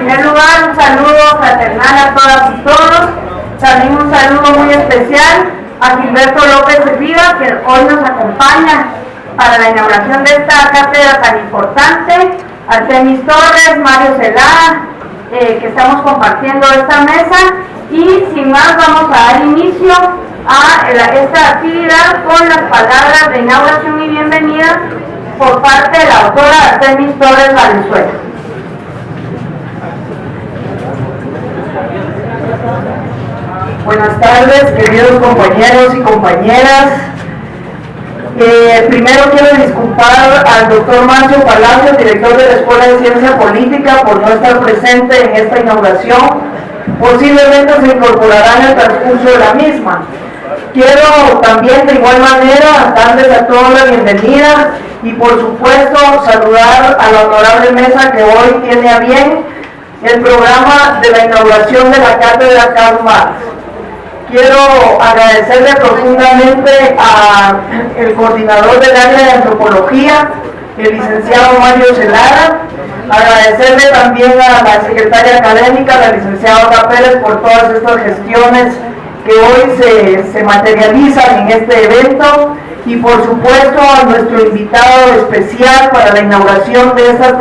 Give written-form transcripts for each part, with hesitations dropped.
primer lugar, un saludo fraternal a todas y todos. También un saludo muy especial a Gilberto López de Rivas, que hoy nos acompaña para la inauguración de esta cátedra tan importante, Artemis Torres, Mario Celada, que estamos compartiendo esta mesa. Y sin más, vamos a dar inicio a esta actividad con las palabras de inauguración y bienvenida por parte de la autora Artemis Torres Valenzuela. Buenas tardes, queridos compañeros y compañeras. Primero quiero disculpar al doctor Marcio Palacios, director de la Escuela de Ciencia Política, por no estar presente en esta inauguración. Posiblemente se incorporará en el transcurso de la misma. Quiero también de igual manera darles a todos la bienvenida y por supuesto saludar a la honorable mesa que hoy tiene a bien el programa de la inauguración de la cátedra Karl Marx. Quiero agradecerle profundamente al coordinador del área de antropología, el licenciado Mario Celada, agradecerle también a la secretaria académica, la licenciada Olga Pérez, por todas estas gestiones que hoy se materializan en este evento, y por supuesto a nuestro invitado especial para la inauguración de estas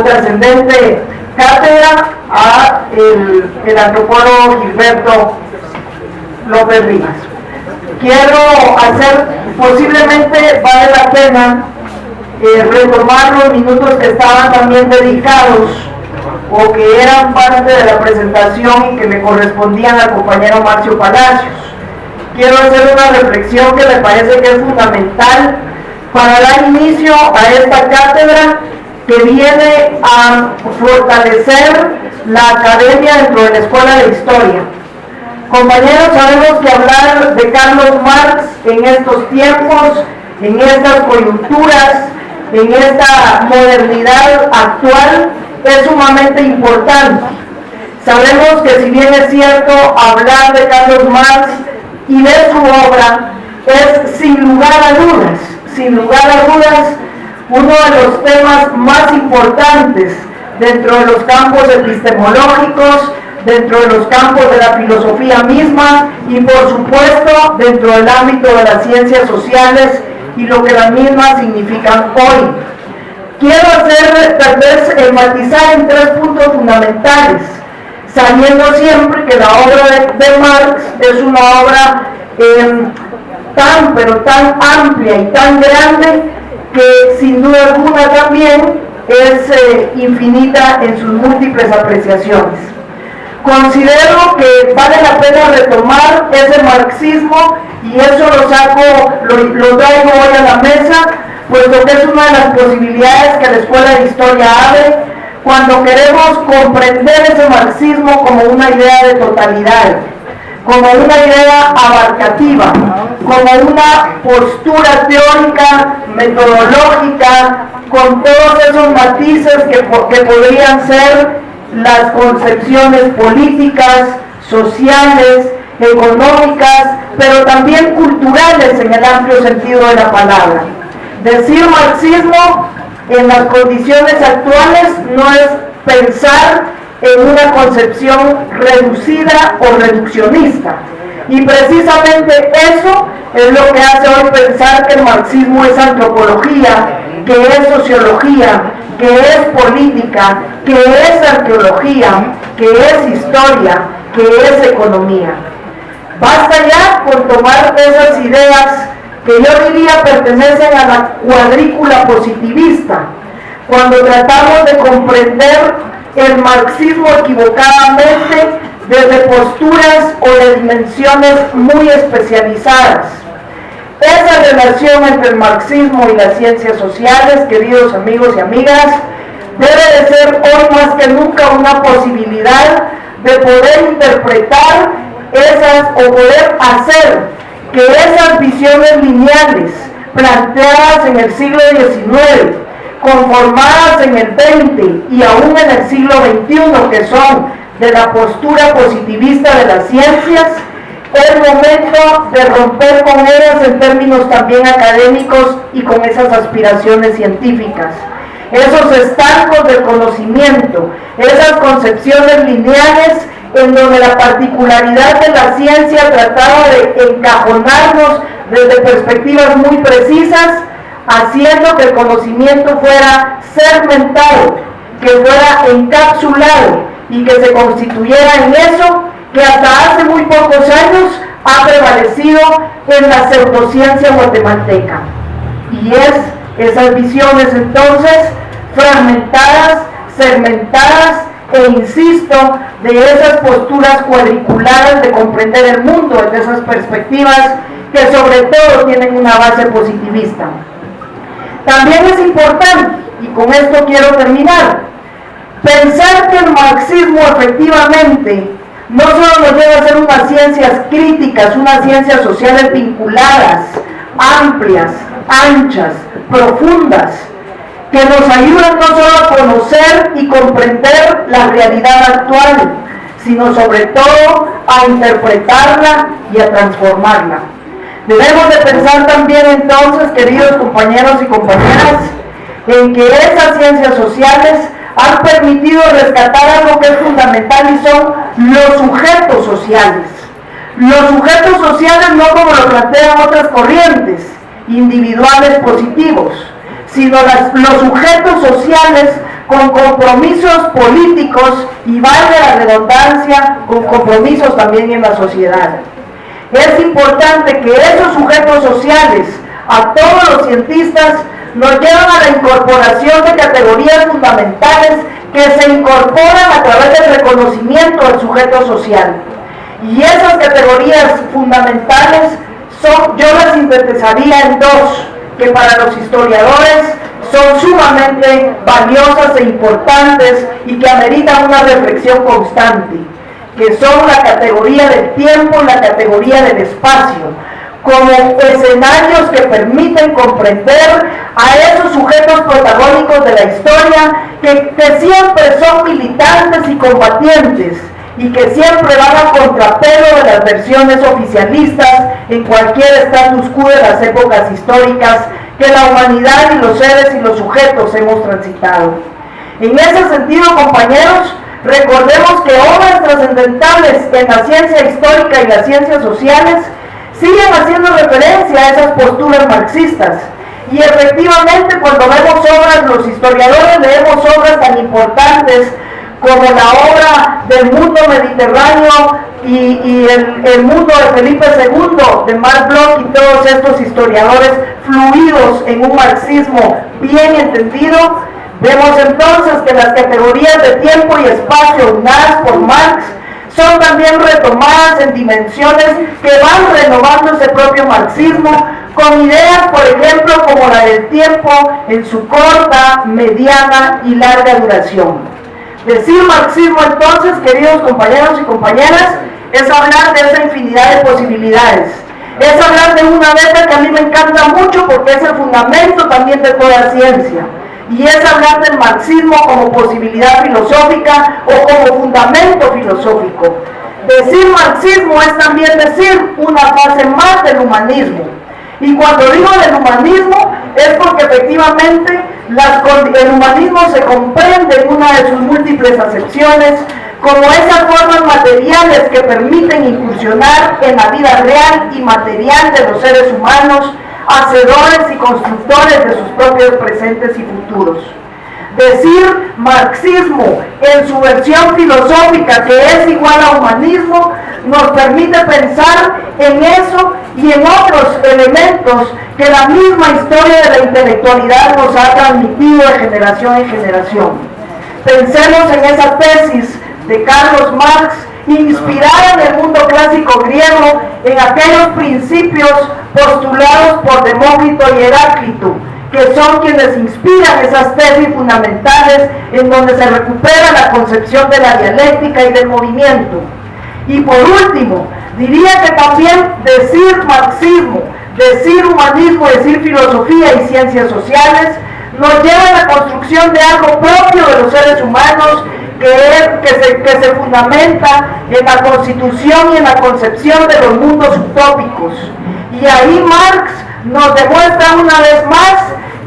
trascendente cátedra, a el antropólogo Gilberto López Rivas. Quiero posiblemente vale la pena retomar los minutos que estaban también dedicados o que eran parte de la presentación y que le correspondían al compañero Marcio Palacios. Quiero hacer una reflexión que me parece que es fundamental para dar inicio a esta cátedra que viene a fortalecer la academia dentro de la Escuela de Historia. Compañeros, sabemos que hablar de Carlos Marx en estos tiempos, en estas coyunturas, en esta modernidad actual, es sumamente importante. Sabemos que si bien es cierto, hablar de Carlos Marx y de su obra es sin lugar a dudas, uno de los temas más importantes dentro de los campos epistemológicos, dentro de los campos de la filosofía misma y por supuesto dentro del ámbito de las ciencias sociales y lo que las mismas significan hoy. Quiero tal vez enfatizar en 3 puntos fundamentales, sabiendo siempre que la obra de Marx es una obra tan amplia y tan grande que sin duda alguna también es infinita en sus múltiples apreciaciones. Considero que vale la pena retomar ese marxismo y eso lo traigo hoy a la mesa, puesto que es una de las posibilidades que la Escuela de Historia abre cuando queremos comprender ese marxismo como una idea de totalidad, como una idea abarcativa, como una postura teórica, metodológica, con todos esos matices que podrían ser las concepciones políticas, sociales, económicas, pero también culturales en el amplio sentido de la palabra. Decir marxismo en las condiciones actuales no es pensar en una concepción reducida o reduccionista. Y precisamente eso es lo que hace hoy pensar que el marxismo es antropología, que es sociología, que es política, que es arqueología, que es historia, que es economía. Basta ya con tomar esas ideas que yo diría pertenecen a la cuadrícula positivista, cuando tratamos de comprender el marxismo equivocadamente desde posturas o de dimensiones muy especializadas. Esa relación entre el marxismo y las ciencias sociales, queridos amigos y amigas, debe de ser hoy más que nunca una posibilidad de poder interpretar o poder hacer que esas visiones lineales planteadas en el siglo XIX, conformadas en el XX y aún en el siglo XXI, que son de la postura positivista de las ciencias, es momento de romper con ellas en términos también académicos y con esas aspiraciones científicas. esos estancos del conocimiento, esas concepciones lineales en donde la particularidad de la ciencia trataba de encajonarnos desde perspectivas muy precisas, haciendo que el conocimiento fuera segmentado, que fuera encapsulado y que se constituyera en eso que hasta hace muy pocos años ha prevalecido en la pseudociencia guatemalteca. Y es esas visiones entonces fragmentadas, segmentadas e insisto, de esas posturas cuadriculadas de comprender el mundo, de esas perspectivas que sobre todo tienen una base positivista. También es importante, y con esto quiero terminar, pensar que el marxismo efectivamente no solo nos lleva a ser unas ciencias críticas, unas ciencias sociales vinculadas, amplias, anchas, profundas, que nos ayudan no solo a conocer y comprender la realidad actual, sino sobre todo a interpretarla y a transformarla. Debemos de pensar también entonces, queridos compañeros y compañeras, en que esas ciencias sociales han permitido rescatar algo que es fundamental y son los sujetos sociales. Los sujetos sociales no como lo plantean otras corrientes, individuales positivos, sino los sujetos sociales con compromisos políticos y, valga la redundancia, con compromisos también en la sociedad. Es importante que esos sujetos sociales, a todos los cientistas, nos llevan a la incorporación de categorías fundamentales que se incorporan a través del reconocimiento del sujeto social. Y esas categorías fundamentales yo las sintetizaría en dos, que para los historiadores son sumamente valiosas e importantes y que ameritan una reflexión constante, que son la categoría del tiempo y la categoría del espacio, como escenarios que permiten comprender a esos sujetos protagónicos de la historia que siempre son militantes y combatientes y que siempre van a contrapelo de las versiones oficialistas en cualquier status quo de las épocas históricas que la humanidad y los seres y los sujetos hemos transitado. En ese sentido, compañeros, recordemos que obras trascendentales en la ciencia histórica y las ciencias sociales siguen haciendo referencia a esas posturas marxistas. Y efectivamente, cuando vemos obras, los historiadores leemos obras tan importantes como la obra del mundo mediterráneo y el mundo de Felipe II, de Marc Bloch y todos estos historiadores fluidos en un marxismo bien entendido, vemos entonces que las categorías de tiempo y espacio unadas por Marx son también retomadas en dimensiones que van renovando ese propio marxismo con ideas, por ejemplo, como la del tiempo en su corta, mediana y larga duración. Decir marxismo entonces, queridos compañeros y compañeras, es hablar de esa infinidad de posibilidades. Es hablar de una beta que a mí me encanta mucho porque es el fundamento también de toda ciencia. Y es hablar del marxismo como posibilidad filosófica o como fundamento filosófico. Decir marxismo es también decir una fase más del humanismo. Y cuando digo del humanismo es porque efectivamente el humanismo se comprende en una de sus múltiples acepciones como esas formas materiales que permiten incursionar en la vida real y material de los seres humanos, hacedores y constructores de sus propios presentes y futuros. Decir marxismo en su versión filosófica, que es igual a humanismo, nos permite pensar en eso y en otros elementos que la misma historia de la intelectualidad nos ha transmitido de generación en generación. Pensemos en esa tesis de Carlos Marx, inspirada en el mundo clásico griego, en aquellos principios postulados por Demócrito y Heráclito, que son quienes inspiran esas tesis fundamentales en donde se recupera la concepción de la dialéctica y del movimiento. Y por último, diría que también decir marxismo, decir humanismo, decir filosofía y ciencias sociales nos lleva a la construcción de algo propio de los seres humanos que se fundamenta en la constitución y en la concepción de los mundos utópicos. Y ahí Marx nos demuestra una vez más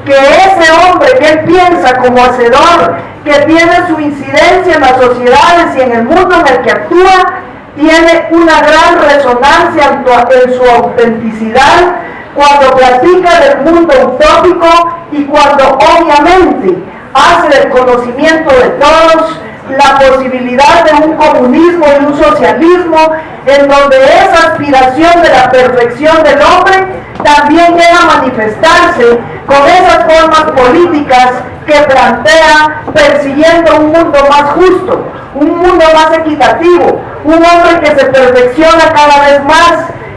que ese hombre que él piensa piensa como hacedor, que tiene su incidencia en las sociedades y en el mundo en el que actúa, tiene una gran resonancia en su autenticidad cuando platica del mundo utópico y cuando obviamente hace del conocimiento de todos la posibilidad de un comunismo y un socialismo en donde esa aspiración de la perfección del hombre también llega a manifestarse con esas formas políticas que plantea persiguiendo un mundo más justo, un mundo más equitativo, un hombre que se perfecciona cada vez más,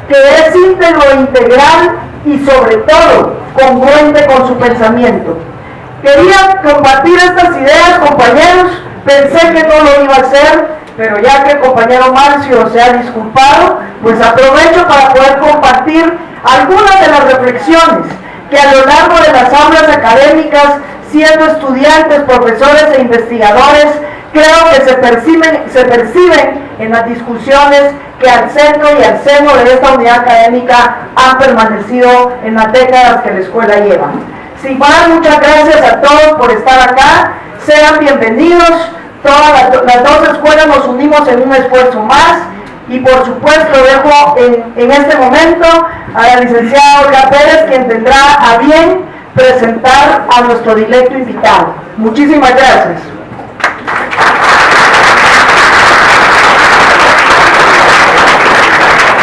que es íntegro e integral y sobre todo congruente con su pensamiento. Quería compartir estas ideas, compañeros. Pensé que no lo iba a hacer, pero ya que el compañero Marcio se ha disculpado, pues aprovecho para poder compartir algunas de las reflexiones que a lo largo de las aulas académicas, siendo estudiantes, profesores e investigadores, creo que se perciben en las discusiones que al centro y al seno de esta unidad académica han permanecido en las décadas que la escuela lleva. Sin más, muchas gracias a todos por estar acá. Sean bienvenidos. Todas las dos escuelas nos unimos en un esfuerzo más y por supuesto dejo en este momento a la licenciada Olga Pérez, quien tendrá a bien presentar a nuestro directo invitado. Muchísimas gracias.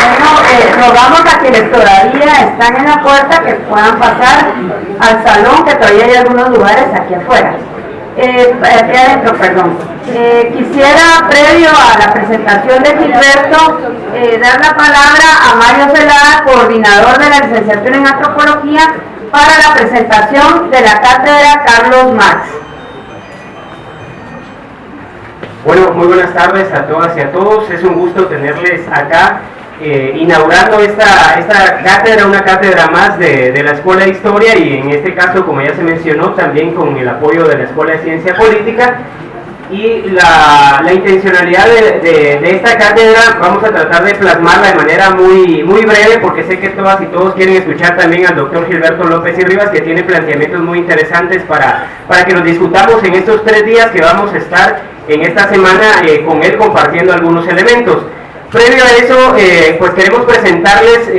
Bueno, rogamos a quienes todavía están en la puerta que puedan pasar al salón, que todavía hay algunos lugares aquí afuera. Aquí adentro, perdón. Quisiera, previo a la presentación de Gilberto, dar la palabra a Mario Celada, coordinador de la licenciatura en Antropología, para la presentación de la cátedra Carlos Marx. Bueno, muy buenas tardes a todas y a todos. Es un gusto tenerles acá inaugurando esta cátedra, una cátedra más de la Escuela de Historia, y en este caso, como ya se mencionó, también con el apoyo de la Escuela de Ciencia Política. Y la intencionalidad de esta cátedra vamos a tratar de plasmarla de manera muy breve, porque sé que todas y todos quieren escuchar también al doctor Gilberto López y Rivas, que tiene planteamientos muy interesantes para que los discutamos en estos 3 días que vamos a estar en esta semana con él compartiendo algunos elementos. Previo a eso, pues queremos presentarles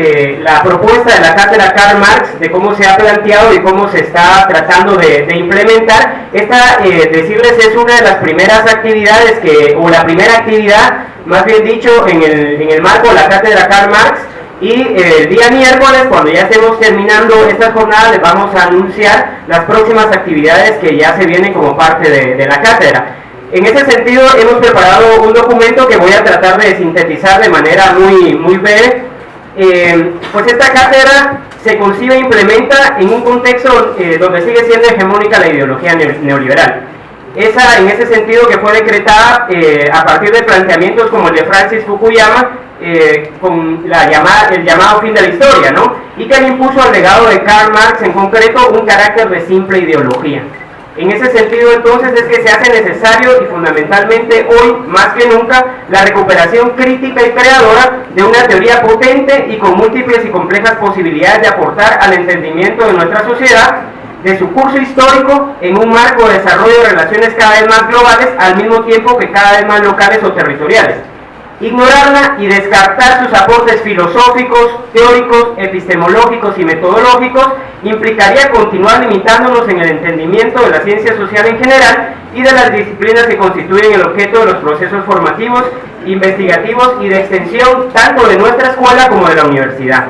la propuesta de la cátedra Karl Marx, de cómo se ha planteado y cómo se está tratando de implementar. Esta, decirles, es una de las primeras actividades o la primera actividad, más bien dicho, en el marco de la cátedra Karl Marx. Y el día miércoles, cuando ya estemos terminando estas jornadas, les vamos a anunciar las próximas actividades que ya se vienen como parte de la cátedra. En ese sentido, hemos preparado un documento que voy a tratar de sintetizar de manera muy breve. Pues esta cátedra se concibe e implementa en un contexto donde sigue siendo hegemónica la ideología neoliberal. Esa, en ese sentido, que fue decretada a partir de planteamientos como el de Francis Fukuyama, con el llamado fin de la historia, ¿no? Y que le impuso al legado de Karl Marx, en concreto, un carácter de simple ideología. En ese sentido, entonces, es que se hace necesario y fundamentalmente hoy, más que nunca, la recuperación crítica y creadora de una teoría potente y con múltiples y complejas posibilidades de aportar al entendimiento de nuestra sociedad, de su curso histórico, en un marco de desarrollo de relaciones cada vez más globales, al mismo tiempo que cada vez más locales o territoriales. Ignorarla y descartar sus aportes filosóficos, teóricos, epistemológicos y metodológicos implicaría continuar limitándonos en el entendimiento de la ciencia social en general y de las disciplinas que constituyen el objeto de los procesos formativos, investigativos y de extensión tanto de nuestra escuela como de la universidad.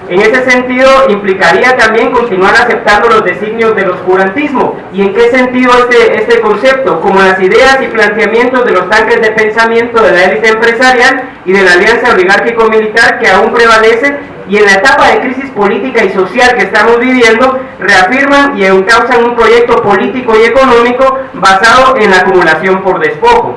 En ese sentido, implicaría también continuar aceptando los designios del oscurantismo. ¿Y en qué sentido este concepto? Como las ideas y planteamientos de los tanques de pensamiento de la élite empresarial y de la alianza oligárquico-militar que aún prevalece, y en la etapa de crisis política y social que estamos viviendo, reafirman y encausan un proyecto político y económico basado en la acumulación por despojo.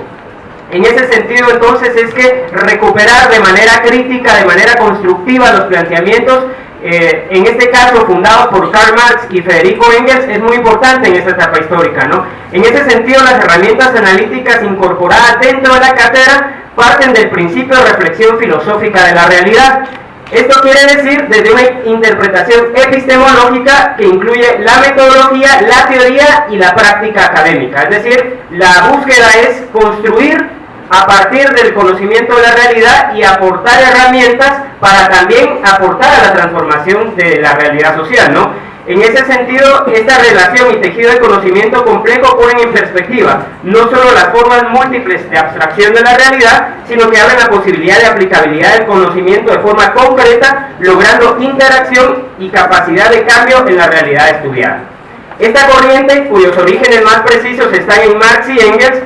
En ese sentido, entonces, es que recuperar de manera crítica, de manera constructiva los planteamientos, en este caso fundados por Karl Marx y Federico Engels, es muy importante en esta etapa histórica, ¿no? En ese sentido, las herramientas analíticas incorporadas dentro de la cátedra parten del principio de reflexión filosófica de la realidad. Esto quiere decir desde una interpretación epistemológica que incluye la metodología, la teoría y la práctica académica. Es decir, la búsqueda es construir a partir del conocimiento de la realidad y aportar herramientas para también aportar a la transformación de la realidad social, ¿no? En ese sentido, esta relación y tejido de conocimiento complejo ponen en perspectiva no solo las formas múltiples de abstracción de la realidad, sino que abren la posibilidad de aplicabilidad del conocimiento de forma concreta, logrando interacción y capacidad de cambio en la realidad estudiada. Esta corriente, cuyos orígenes más precisos están en Marx y Engels,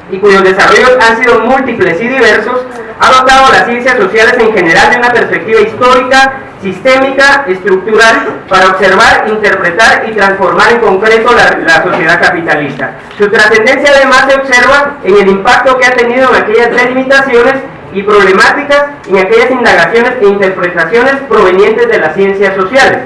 y cuyos desarrollos han sido múltiples y diversos, ha dotado las ciencias sociales en general de una perspectiva histórica, sistémica, estructural, para observar, interpretar y transformar en concreto la sociedad capitalista. Su trascendencia además se observa en el impacto que ha tenido en aquellas delimitaciones y problemáticas, en aquellas indagaciones e interpretaciones provenientes de las ciencias sociales,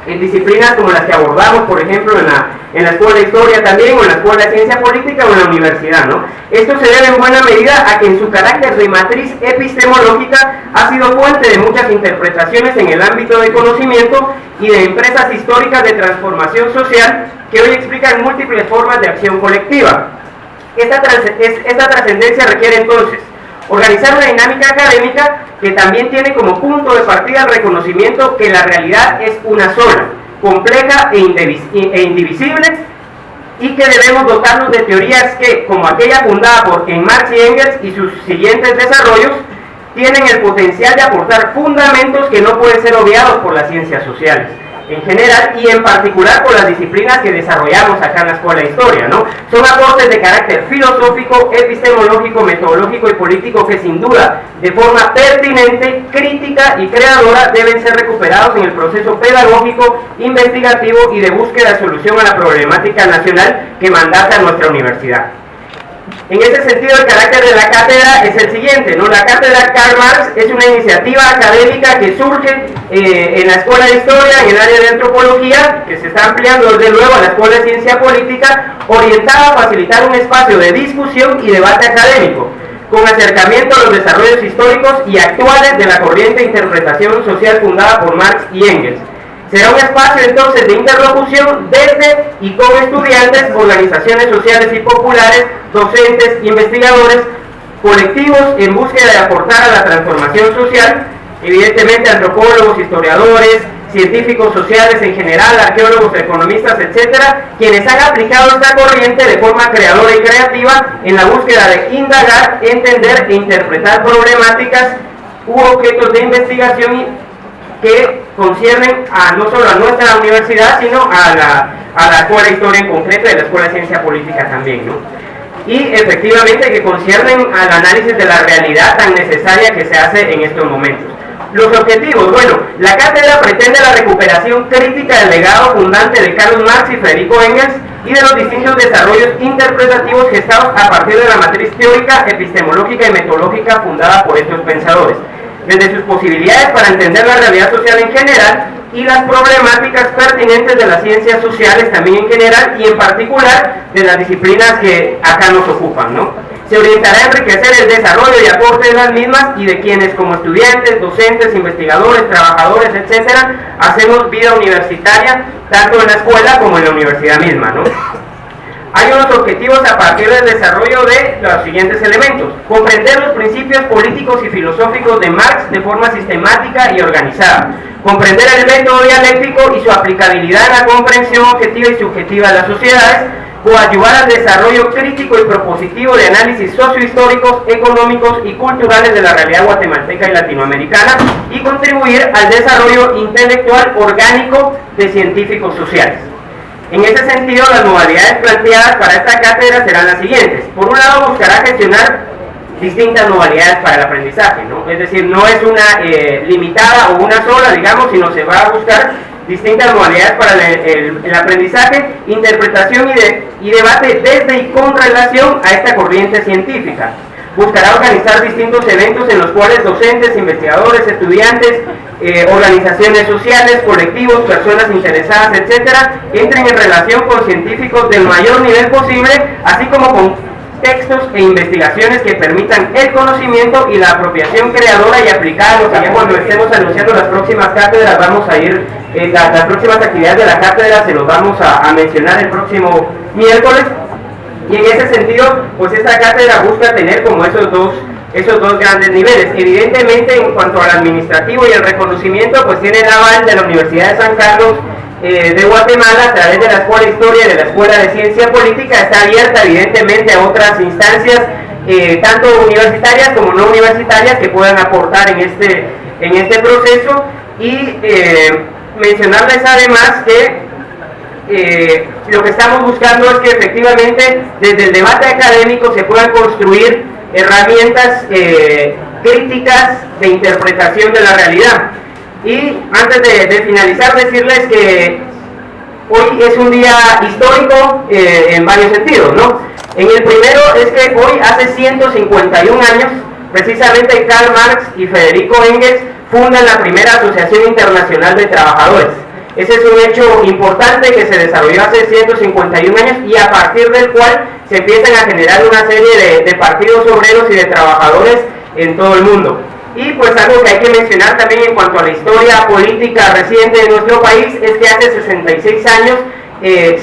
en disciplinas como las que abordamos, por ejemplo, en la Escuela de Historia también, o en la Escuela de Ciencia Política o en la universidad, ¿no? Esto se debe en buena medida a que en su carácter de matriz epistemológica ha sido fuente de muchas interpretaciones en el ámbito de conocimiento y de empresas históricas de transformación social que hoy explican múltiples formas de acción colectiva. Esta trascendencia requiere entonces organizar una dinámica académica que también tiene como punto de partida el reconocimiento que la realidad es una sola, compleja e indivisible, y que debemos dotarnos de teorías que, como aquella fundada por Marx y Engels y sus siguientes desarrollos, tienen el potencial de aportar fundamentos que no pueden ser obviados por las ciencias sociales en general y en particular por las disciplinas que desarrollamos acá en la Escuela de Historia, ¿no? Son aportes de carácter filosófico, epistemológico, metodológico y político que sin duda, de forma pertinente, crítica y creadora, deben ser recuperados en el proceso pedagógico, investigativo y de búsqueda de solución a la problemática nacional que mandata nuestra universidad. En ese sentido, el carácter de la cátedra es el siguiente, ¿no? La cátedra Karl Marx es una iniciativa académica que surge en la Escuela de Historia, en el área de Antropología, que se está ampliando desde luego a la Escuela de Ciencia Política, orientada a facilitar un espacio de discusión y debate académico, con acercamiento a los desarrollos históricos y actuales de la corriente de interpretación social fundada por Marx y Engels. Será un espacio entonces de interlocución desde y con estudiantes, organizaciones sociales y populares, docentes, investigadores, colectivos en búsqueda de aportar a la transformación social, evidentemente antropólogos, historiadores, científicos sociales en general, arqueólogos, economistas, etcétera, quienes han aplicado esta corriente de forma creadora y creativa en la búsqueda de indagar, entender e interpretar problemáticas u objetos de investigación que conciernen no solo a nuestra universidad, sino a la Escuela de Historia en concreto y a la Escuela de Ciencia Política también, ¿no? Y efectivamente que conciernen al análisis de la realidad tan necesaria que se hace en estos momentos. Los objetivos, bueno, la cátedra pretende la recuperación crítica del legado fundante de Karl Marx y Federico Engels y de los distintos desarrollos interpretativos gestados a partir de la matriz teórica, epistemológica y metodológica fundada por estos pensadores, desde sus posibilidades para entender la realidad social en general y las problemáticas pertinentes de las ciencias sociales también en general y en particular de las disciplinas que acá nos ocupan, ¿no? Se orientará a enriquecer el desarrollo y aporte de las mismas y de quienes como estudiantes, docentes, investigadores, trabajadores, etcétera, hacemos vida universitaria tanto en la escuela como en la universidad misma, ¿no? Hay unos objetivos a partir del desarrollo de los siguientes elementos: comprender los principios políticos y filosóficos de Marx de forma sistemática y organizada, comprender el método dialéctico y su aplicabilidad en la comprensión objetiva y subjetiva de las sociedades, coadyuvar al desarrollo crítico y propositivo de análisis sociohistóricos, económicos y culturales de la realidad guatemalteca y latinoamericana y contribuir al desarrollo intelectual orgánico de científicos sociales. En ese sentido, las modalidades planteadas para esta cátedra serán las siguientes. Por un lado, buscará gestionar distintas modalidades para el aprendizaje, ¿no? Es decir, no es una limitada o una sola, digamos, sino se va a buscar distintas modalidades para el aprendizaje, interpretación y debate desde y con relación a esta corriente científica. Buscará organizar distintos eventos en los cuales docentes, investigadores, estudiantes, organizaciones sociales, colectivos, personas interesadas, etcétera, entren en relación con científicos del mayor nivel posible, así como con textos e investigaciones que permitan el conocimiento y la apropiación creadora y aplicada. Lo que ya cuando estemos anunciando las próximas cátedras vamos a ir, las próximas actividades de la cátedra se los vamos a mencionar el próximo miércoles. Y en ese sentido, pues esta cátedra busca tener como esos dos grandes niveles. Evidentemente, en cuanto al administrativo y el reconocimiento, pues tiene el aval de la Universidad de San Carlos de Guatemala a través de la Escuela de Historia y de la Escuela de Ciencia Política. Está abierta evidentemente a otras instancias, tanto universitarias como no universitarias, que puedan aportar en este proceso. Y mencionarles además que lo que estamos buscando es que efectivamente desde el debate académico se puedan construir herramientas críticas de interpretación de la realidad. Y antes de finalizar, decirles que hoy es un día histórico en varios sentidos, ¿no? En el primero es que hoy, hace 151 años, precisamente Karl Marx y Federico Engels fundan la primera Asociación Internacional de Trabajadores. Ese es un hecho importante que se desarrolló hace 151 años y a partir del cual se empiezan a generar una serie de partidos obreros y de trabajadores en todo el mundo. Y pues algo que hay que mencionar también en cuanto a la historia política reciente de nuestro país es que hace 66 años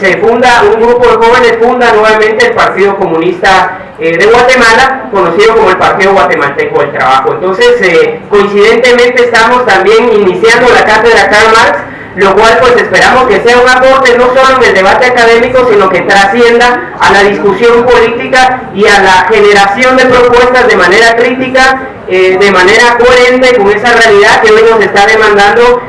se funda, un grupo de jóvenes funda nuevamente el Partido Comunista de Guatemala, conocido como el Partido Guatemalteco del Trabajo. Entonces, coincidentemente estamos también iniciando la cátedra Karl Marx, lo cual pues esperamos que sea un aporte no solo en el debate académico, sino que trascienda a la discusión política y a la generación de propuestas de manera crítica, de manera coherente con esa realidad que hoy nos está demandando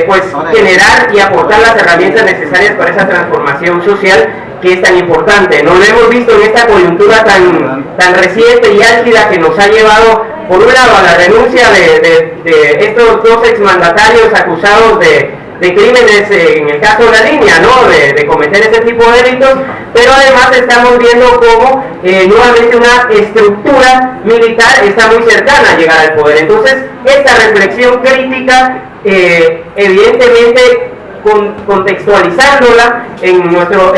pues generar y aportar las herramientas necesarias para esa transformación social que es tan importante. No lo hemos visto en esta coyuntura tan reciente y álgida que nos ha llevado, por un lado, a la renuncia de estos dos exmandatarios acusados de crímenes, en el caso de la línea, ¿no? de cometer ese tipo de delitos, pero además estamos viendo cómo nuevamente una estructura militar está muy cercana a llegar al poder. Entonces, esta reflexión crítica, evidentemente contextualizándola en nuestro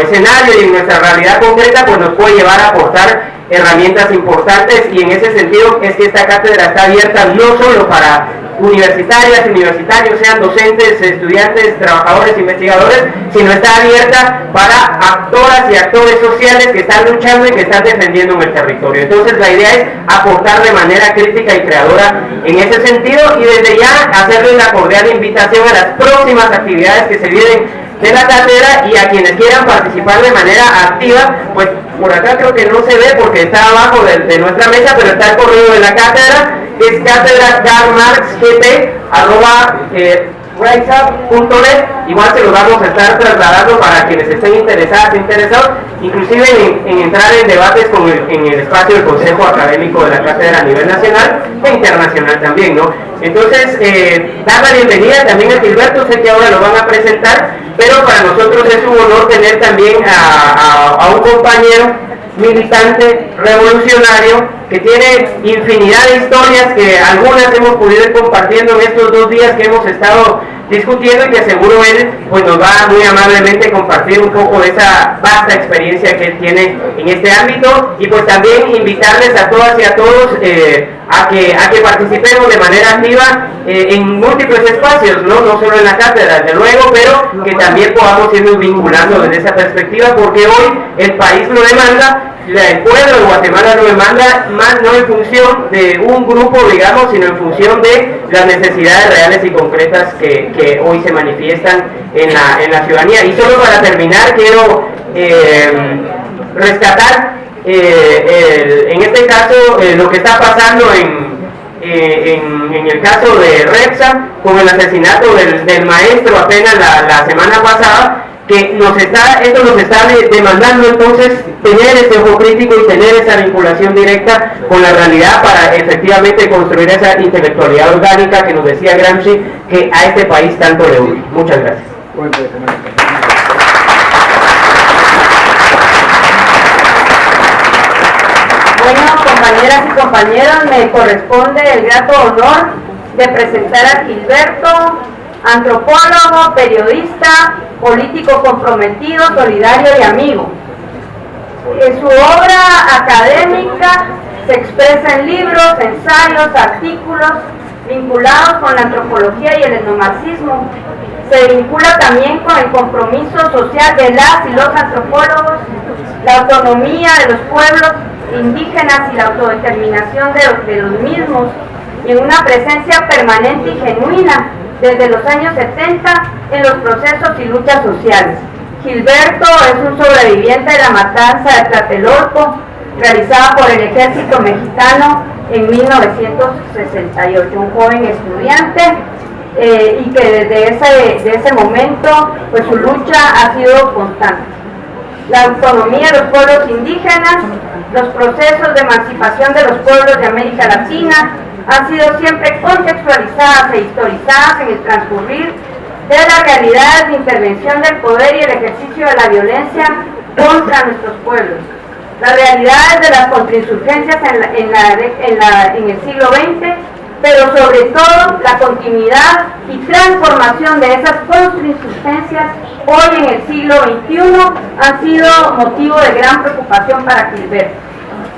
escenario y en nuestra realidad concreta, pues nos puede llevar a aportar herramientas importantes, y en ese sentido es que esta cátedra está abierta no solo para universitarias, universitarios, sean docentes, estudiantes, trabajadores, investigadores, sino está abierta para actoras y actores sociales que están luchando y que están defendiendo en el territorio. Entonces la idea es aportar de manera crítica y creadora en ese sentido, y desde ya hacerles la cordial invitación a las próximas actividades que se vienen de la cátedra, y a quienes quieran participar de manera activa, pues por acá creo que no se ve porque está abajo de nuestra mesa, pero está el correo de la cátedra, que es cátedra.karlmarxgt@riseup.net. Igual se los vamos a estar trasladando para quienes estén interesados, inclusive en entrar en debates en el espacio del Consejo Académico de la Cátedra a nivel nacional e internacional también, ¿no? Entonces, dar la bienvenida también a Gilberto, sé que ahora lo van a presentar, pero para nosotros es un honor tener también a un compañero militante, revolucionario, que tiene infinidad de historias que algunas hemos podido ir compartiendo en estos 2 días que hemos estado discutiendo, y que seguro él pues nos va muy amablemente compartir un poco de esa vasta experiencia que él tiene en este ámbito. Y pues también invitarles a todas y a todos a que participemos de manera activa en múltiples espacios, no solo en la cátedra, desde luego, pero que también podamos irnos vinculando desde esa perspectiva, porque hoy el país lo demanda, el pueblo de Guatemala lo demanda, más no en función de un grupo, digamos, sino en función de las necesidades reales y concretas que hoy se manifiestan en la ciudadanía. Y solo para terminar, quiero rescatar en este caso lo que está pasando en el caso de Repsa, con el asesinato del maestro apenas la semana pasada, que esto nos está demandando entonces tener ese ojo crítico y tener esa vinculación directa con la realidad para efectivamente construir esa intelectualidad orgánica que nos decía Gramsci que a este país tanto le urge. Muchas gracias. Bueno, compañeras y compañeros, me corresponde el grato honor de presentar a Gilberto, antropólogo, periodista, político comprometido, solidario y amigo. Su obra académica se expresa en libros, ensayos, artículos vinculados con la antropología y el etnomarxismo. Se vincula también con el compromiso social de las y los antropólogos, la autonomía de los pueblos indígenas y la autodeterminación de los mismos, y en una presencia permanente y genuina desde los años 70 en los procesos y luchas sociales. Gilberto es un sobreviviente de la matanza de Tlatelolco, realizada por el ejército mexicano en 1968, un joven estudiante y que desde ese momento pues su lucha ha sido constante. La autonomía de los pueblos indígenas, los procesos de emancipación de los pueblos de América Latina han sido siempre contextualizadas e historizadas en el transcurrir de las realidades de intervención del poder y el ejercicio de la violencia contra nuestros pueblos. Las realidades de las contrainsurgencias en el siglo XX, pero sobre todo la continuidad y transformación de esas contrainsurgencias hoy en el siglo XXI han sido motivo de gran preocupación para Gilberto,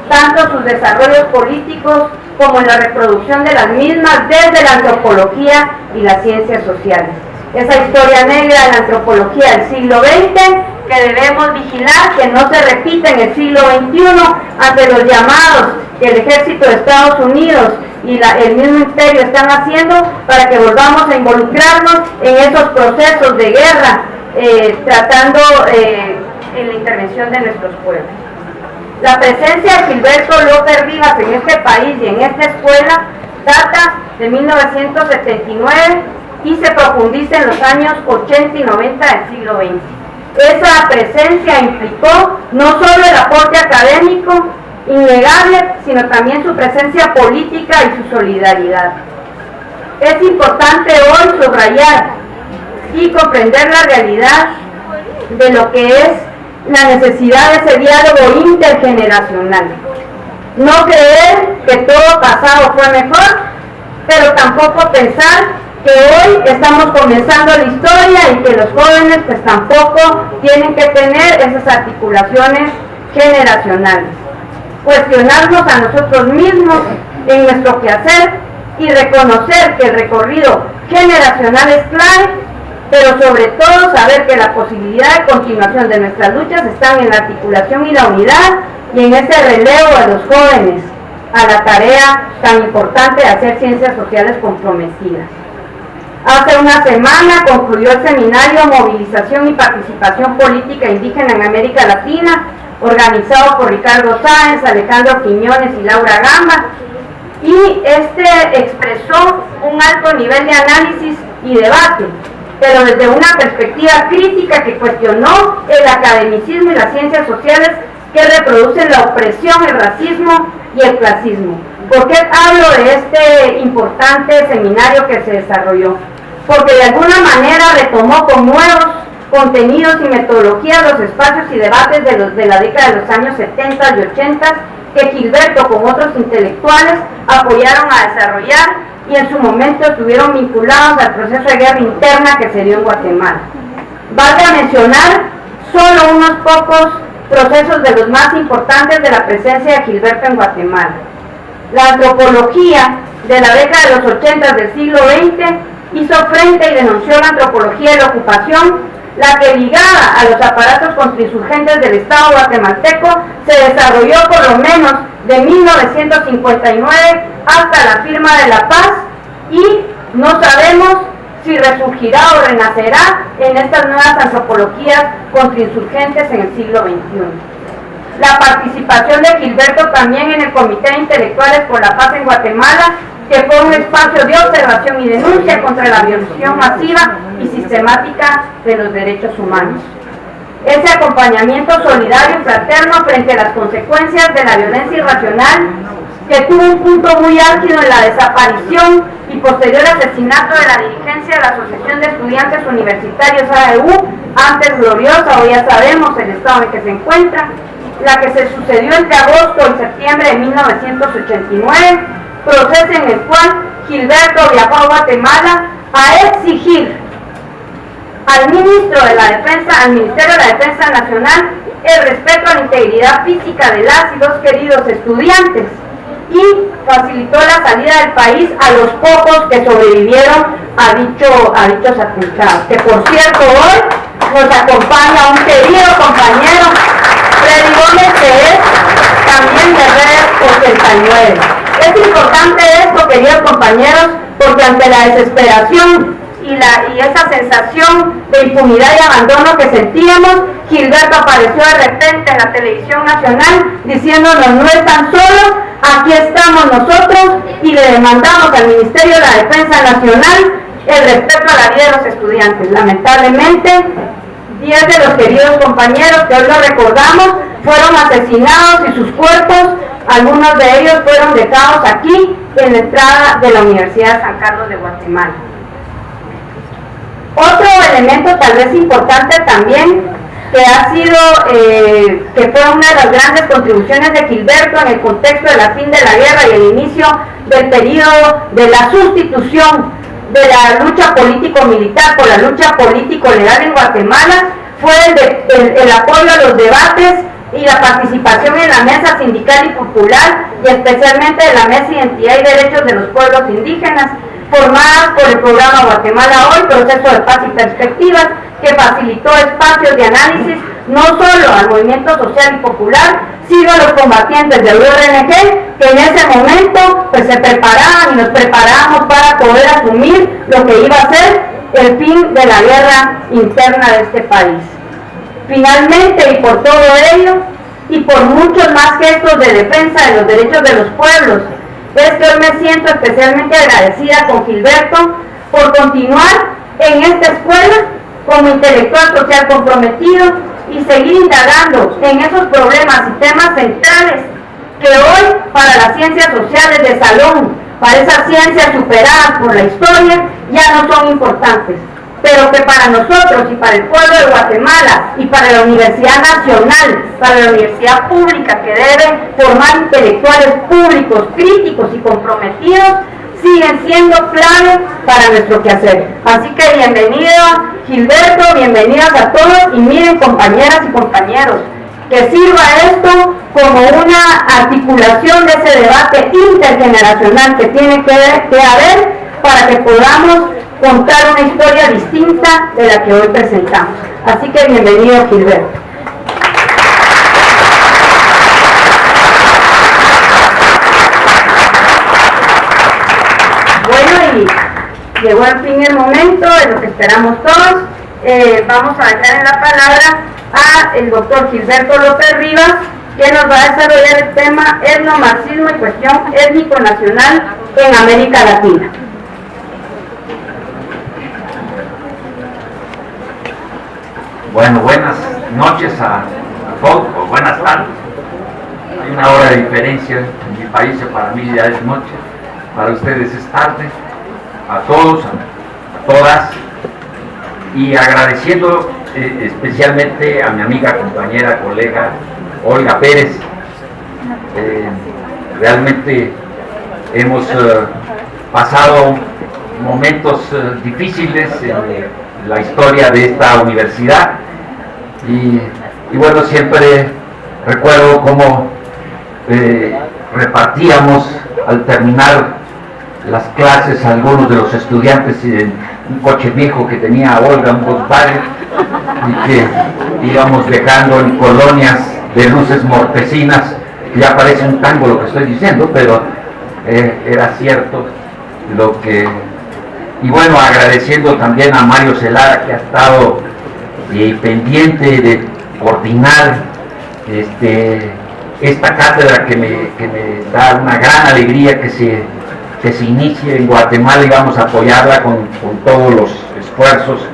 tanto sus desarrollos políticos como en la reproducción de las mismas desde la antropología y las ciencias sociales. Esa historia negra de la antropología del siglo XX que debemos vigilar que no se repita en el siglo XXI ante los llamados que el ejército de Estados Unidos y el mismo imperio están haciendo para que volvamos a involucrarnos en esos procesos de guerra, tratando en la intervención de nuestros pueblos. La presencia de Gilberto López Rivas en este país y en esta escuela data de 1979 y se profundiza en los años 80 y 90 del siglo XX. Esa presencia implicó no solo el aporte académico innegable, sino también su presencia política y su solidaridad. Es importante hoy subrayar y comprender la realidad de lo que es la necesidad de ese diálogo intergeneracional. No creer que todo pasado fue mejor, pero tampoco pensar que hoy estamos comenzando la historia y que los jóvenes pues tampoco tienen que tener esas articulaciones generacionales. Cuestionarnos a nosotros mismos en nuestro quehacer y reconocer que el recorrido generacional es clave, pero sobre todo saber que la posibilidad de continuación de nuestras luchas están en la articulación y la unidad y en ese relevo de los jóvenes a la tarea tan importante de hacer ciencias sociales comprometidas. Hace una semana concluyó el seminario Movilización y Participación Política Indígena en América Latina, organizado por Ricardo Sáenz, Alejandro Quiñones y Laura Gamba, y expresó un alto nivel de análisis y debate, pero desde una perspectiva crítica que cuestionó el academicismo y las ciencias sociales que reproducen la opresión, el racismo y el clasismo. ¿Por qué hablo de este importante seminario que se desarrolló? Porque de alguna manera retomó con nuevos contenidos y metodologías los espacios y debates de la década de los años 70 y 80 que Gilberto con otros intelectuales apoyaron a desarrollar y en su momento estuvieron vinculados al proceso de guerra interna que se dio en Guatemala. Valga mencionar solo unos pocos procesos de los más importantes de la presencia de Gilberto en Guatemala. La antropología de la década de los 80 del siglo XX hizo frente y denunció la antropología de la ocupación, la que ligada a los aparatos contrainsurgentes del Estado guatemalteco se desarrolló por lo menos de 1959 hasta la firma de la paz y no sabemos si resurgirá o renacerá en estas nuevas antropologías contrainsurgentes en el siglo XXI. La participación de Gilberto también en el Comité de Intelectuales por la Paz en Guatemala, que fue un espacio de observación y denuncia contra la violación masiva y sistemática de los derechos humanos. Ese acompañamiento solidario y fraterno frente a las consecuencias de la violencia irracional, que tuvo un punto muy álgido en la desaparición y posterior asesinato de la dirigencia de la Asociación de Estudiantes Universitarios AEU, antes gloriosa, hoy ya sabemos el estado en que se encuentra, la que se sucedió entre agosto y septiembre de 1989, proceso en el cual Gilberto viajó a Guatemala a exigir al ministro de la Defensa, al Ministerio de la Defensa Nacional, el respeto a la integridad física de las y los queridos estudiantes y facilitó la salida del país a los pocos que sobrevivieron a dichos atentados. Que por cierto, hoy nos acompaña un querido compañero, Freddy Gómez, que es también de Red 89. Es importante esto, queridos compañeros, porque ante la desesperación y esa sensación de impunidad y abandono que sentíamos, Gilberto apareció de repente en la televisión nacional diciéndonos: no están solos, aquí estamos nosotros, y le demandamos al Ministerio de la Defensa Nacional el respeto a la vida de los estudiantes. Lamentablemente, 10 de los queridos compañeros que hoy lo recordamos fueron asesinados y sus cuerpos, algunos de ellos fueron dejados aquí en la entrada de la Universidad de San Carlos de Guatemala. Otro elemento tal vez importante también, que ha sido, que fue una de las grandes contribuciones de Gilberto en el contexto de la fin de la guerra y el inicio del periodo de la sustitución de la lucha político-militar por la lucha político-legal en Guatemala, fue el apoyo a los debates y la participación en la mesa sindical y popular, y especialmente de la mesa Identidad y Derechos de los Pueblos Indígenas, formadas por el programa Guatemala Hoy, Proceso de Paz y Perspectivas, que facilitó espacios de análisis no solo al movimiento social y popular, sino a los combatientes del URNG, que en ese momento pues se preparaban y nos preparábamos para poder asumir lo que iba a ser el fin de la guerra interna de este país. Finalmente, y por todo ello, y por muchos más gestos de defensa de los derechos de los pueblos, es que hoy me siento especialmente agradecida con Gilberto por continuar en esta escuela como intelectual social comprometido y seguir indagando en esos problemas y temas centrales que hoy para las ciencias sociales de salón, para esas ciencias superadas por la historia, ya no son importantes, pero que para nosotros y para el pueblo de Guatemala y para la Universidad Nacional, para la universidad pública que debe formar intelectuales públicos, críticos y comprometidos, siguen siendo clave para nuestro quehacer. Así que bienvenido Gilberto, bienvenidos a todos, y miren, compañeras y compañeros, que sirva esto como una articulación de ese debate intergeneracional que tiene que haber para que podamos contar una historia distinta de la que hoy presentamos. Así que bienvenido, Gilberto. Bueno, y llegó al fin el momento de lo que esperamos todos. Vamos a dejar en la palabra a el doctor Gilberto López Rivas, que nos va a desarrollar el tema etnomarxismo y cuestión étnico-nacional en América Latina. Bueno, buenas noches a todos, o buenas tardes. Hay una hora de diferencia en mi país, para mí ya es noche, para ustedes es tarde. A todos, a todas, y agradeciendo especialmente a mi amiga, compañera, colega Olga Pérez. Realmente hemos pasado momentos difíciles en la historia de esta universidad, y bueno, siempre recuerdo cómo repartíamos al terminar las clases a algunos de los estudiantes en un coche viejo que tenía Olga, un Volkswagen, y que íbamos dejando en colonias de luces mortecinas, que ya parece un tango lo que estoy diciendo, pero era cierto lo que... Y bueno, agradeciendo también a Mario Celada, que ha estado pendiente de coordinar esta cátedra que me da una gran alegría que se inicie en Guatemala, y vamos a apoyarla con todos los esfuerzos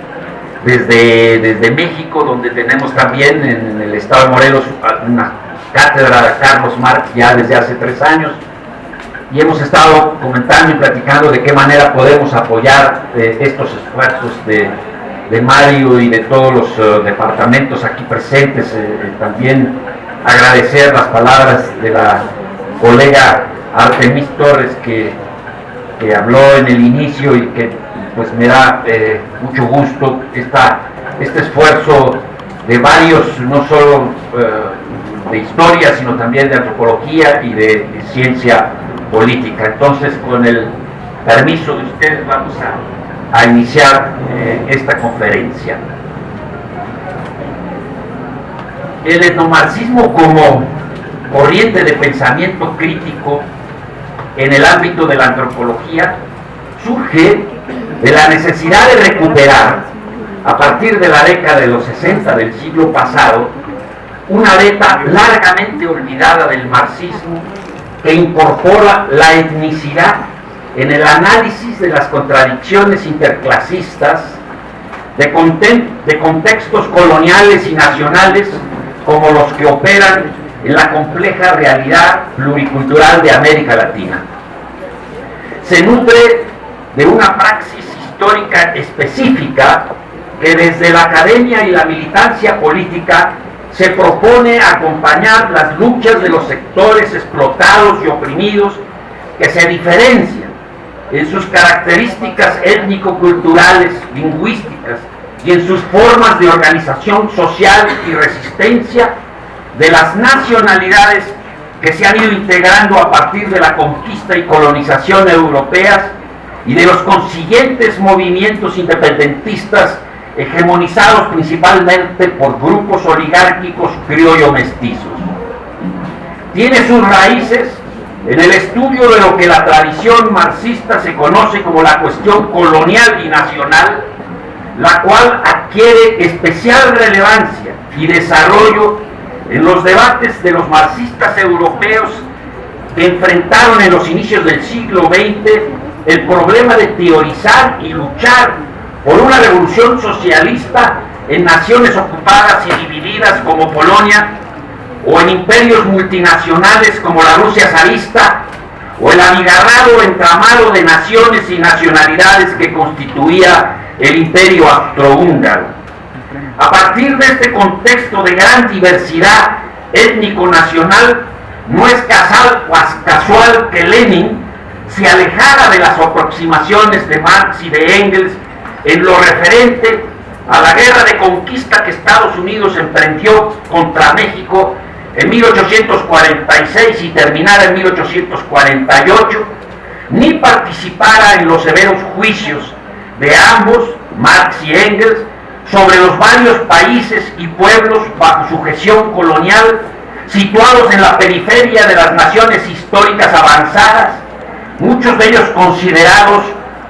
desde México, donde tenemos también en el estado de Morelos una cátedra de Carlos Marx ya desde hace 3 años, y hemos estado comentando y platicando de qué manera podemos apoyar estos esfuerzos de Mario y de todos los departamentos aquí presentes. También agradecer las palabras de la colega Artemis Torres, que habló en el inicio, y que pues me da mucho gusto este esfuerzo de varios, no solo de historia, sino también de antropología y de ciencia política. Entonces, con el permiso de ustedes, vamos a iniciar esta conferencia. El etnomarxismo como corriente de pensamiento crítico en el ámbito de la antropología surge de la necesidad de recuperar, a partir de la década de los 60 del siglo pasado, una beta largamente olvidada del marxismo que incorpora la etnicidad en el análisis de las contradicciones interclasistas, de contextos coloniales y nacionales como los que operan en la compleja realidad pluricultural de América Latina. Se nutre de una praxis histórica específica que desde la academia y la militancia política se propone acompañar las luchas de los sectores explotados y oprimidos que se diferencian en sus características étnico-culturales, lingüísticas y en sus formas de organización social y resistencia de las nacionalidades que se han ido integrando a partir de la conquista y colonización europeas y de los consiguientes movimientos independentistas hegemonizados principalmente por grupos oligárquicos criollo-mestizos. Tiene sus raíces en el estudio de lo que la tradición marxista se conoce como la cuestión colonial y nacional, la cual adquiere especial relevancia y desarrollo en los debates de los marxistas europeos que enfrentaron en los inicios del siglo XX el problema de teorizar y luchar por una revolución socialista en naciones ocupadas y divididas como Polonia, o en imperios multinacionales como la Rusia zarista, o el abigarrado entramado de naciones y nacionalidades que constituía el imperio austrohúngaro. A partir de este contexto de gran diversidad étnico-nacional, no es casual que Lenin se alejara de las aproximaciones de Marx y de Engels en lo referente a la guerra de conquista que Estados Unidos emprendió contra México en 1846 y terminara en 1848, ni participara en los severos juicios de ambos, Marx y Engels, sobre los varios países y pueblos bajo sujeción colonial situados en la periferia de las naciones históricas avanzadas, muchos de ellos considerados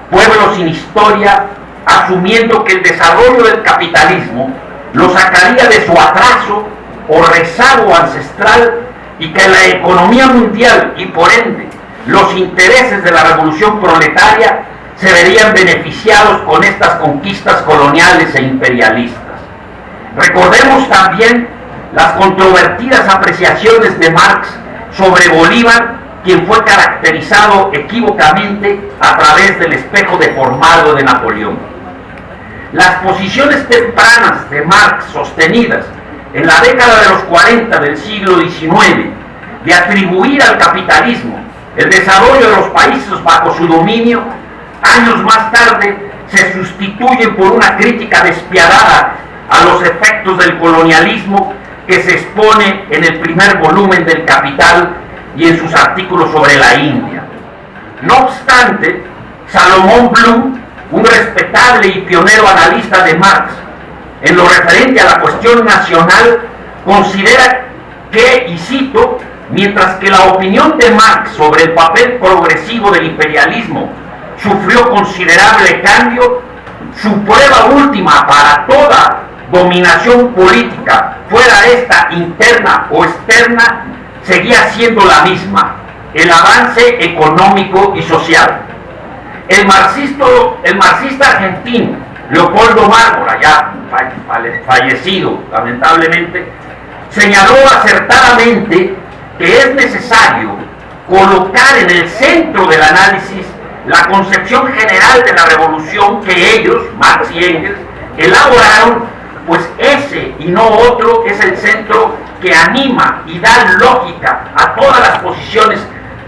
pueblos sin historia, asumiendo que el desarrollo del capitalismo los sacaría de su atraso o rezago ancestral y que la economía mundial y por ende los intereses de la revolución proletaria se verían beneficiados con estas conquistas coloniales e imperialistas. Recordemos también las controvertidas apreciaciones de Marx sobre Bolívar, quien fue caracterizado equívocamente a través del espejo deformado de Napoleón. Las posiciones tempranas de Marx sostenidas en la década de los 40 del siglo XIX de atribuir al capitalismo el desarrollo de los países bajo su dominio, años más tarde se sustituyen por una crítica despiadada a los efectos del colonialismo que se expone en el primer volumen del Capital y en sus artículos sobre la India. No obstante, Salomón Bloom, un respetable y pionero analista de Marx, en lo referente a la cuestión nacional, considera que, y cito, mientras que la opinión de Marx sobre el papel progresivo del imperialismo sufrió considerable cambio, su prueba última para toda dominación política, fuera esta interna o externa, seguía siendo la misma: el avance económico y social. El marxista argentino Leopoldo Mármora, ya fallecido lamentablemente, señaló acertadamente que es necesario colocar en el centro del análisis la concepción general de la revolución que ellos, Marx y Engels, elaboraron, pues ese y no otro es el centro que anima y da lógica a todas las posiciones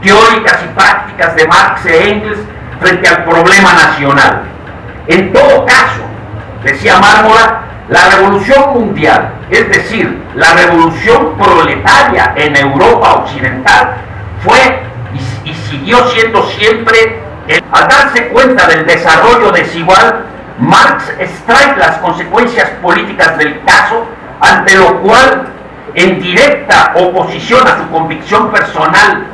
teóricas y prácticas de Marx e Engels frente al problema nacional. En todo caso, decía Mármora, la revolución mundial es decir, la revolución proletaria en Europa occidental, fue y siguió siendo siempre, al darse cuenta del desarrollo desigual, Marx extrae las consecuencias políticas del caso, ante lo cual, en directa oposición a su convicción personal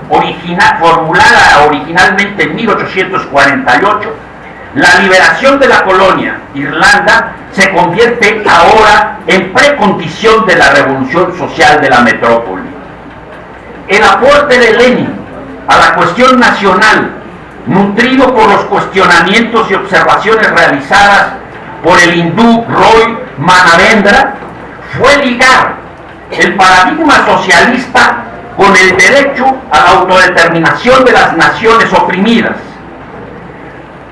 formulada originalmente en 1848, la liberación de la colonia, Irlanda, se convierte ahora en precondición de la revolución social de la metrópoli. El aporte de Lenin a la cuestión nacional, nutrido por los cuestionamientos y observaciones realizadas por el hindú Roy Manavendra, fue ligar el paradigma socialista con el derecho a la autodeterminación de las naciones oprimidas,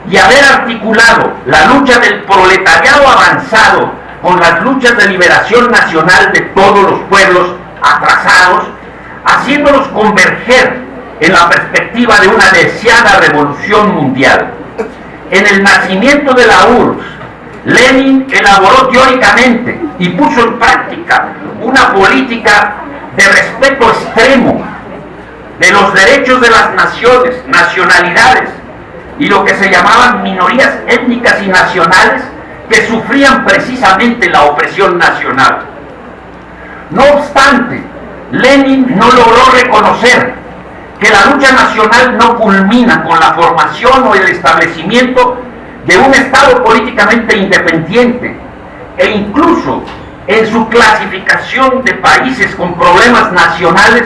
y haber articulado la lucha del proletariado avanzado con las luchas de liberación nacional de todos los pueblos atrasados, haciéndolos converger en la perspectiva de una deseada revolución mundial. En el nacimiento de la URSS, Lenin elaboró teóricamente y puso en práctica una política de respeto extremo de los derechos de las naciones, nacionalidades y lo que se llamaban minorías étnicas y nacionales que sufrían precisamente la opresión nacional. No obstante, Lenin no logró reconocer que la lucha nacional no culmina con la formación o el establecimiento de un Estado políticamente independiente, e incluso en su clasificación de países con problemas nacionales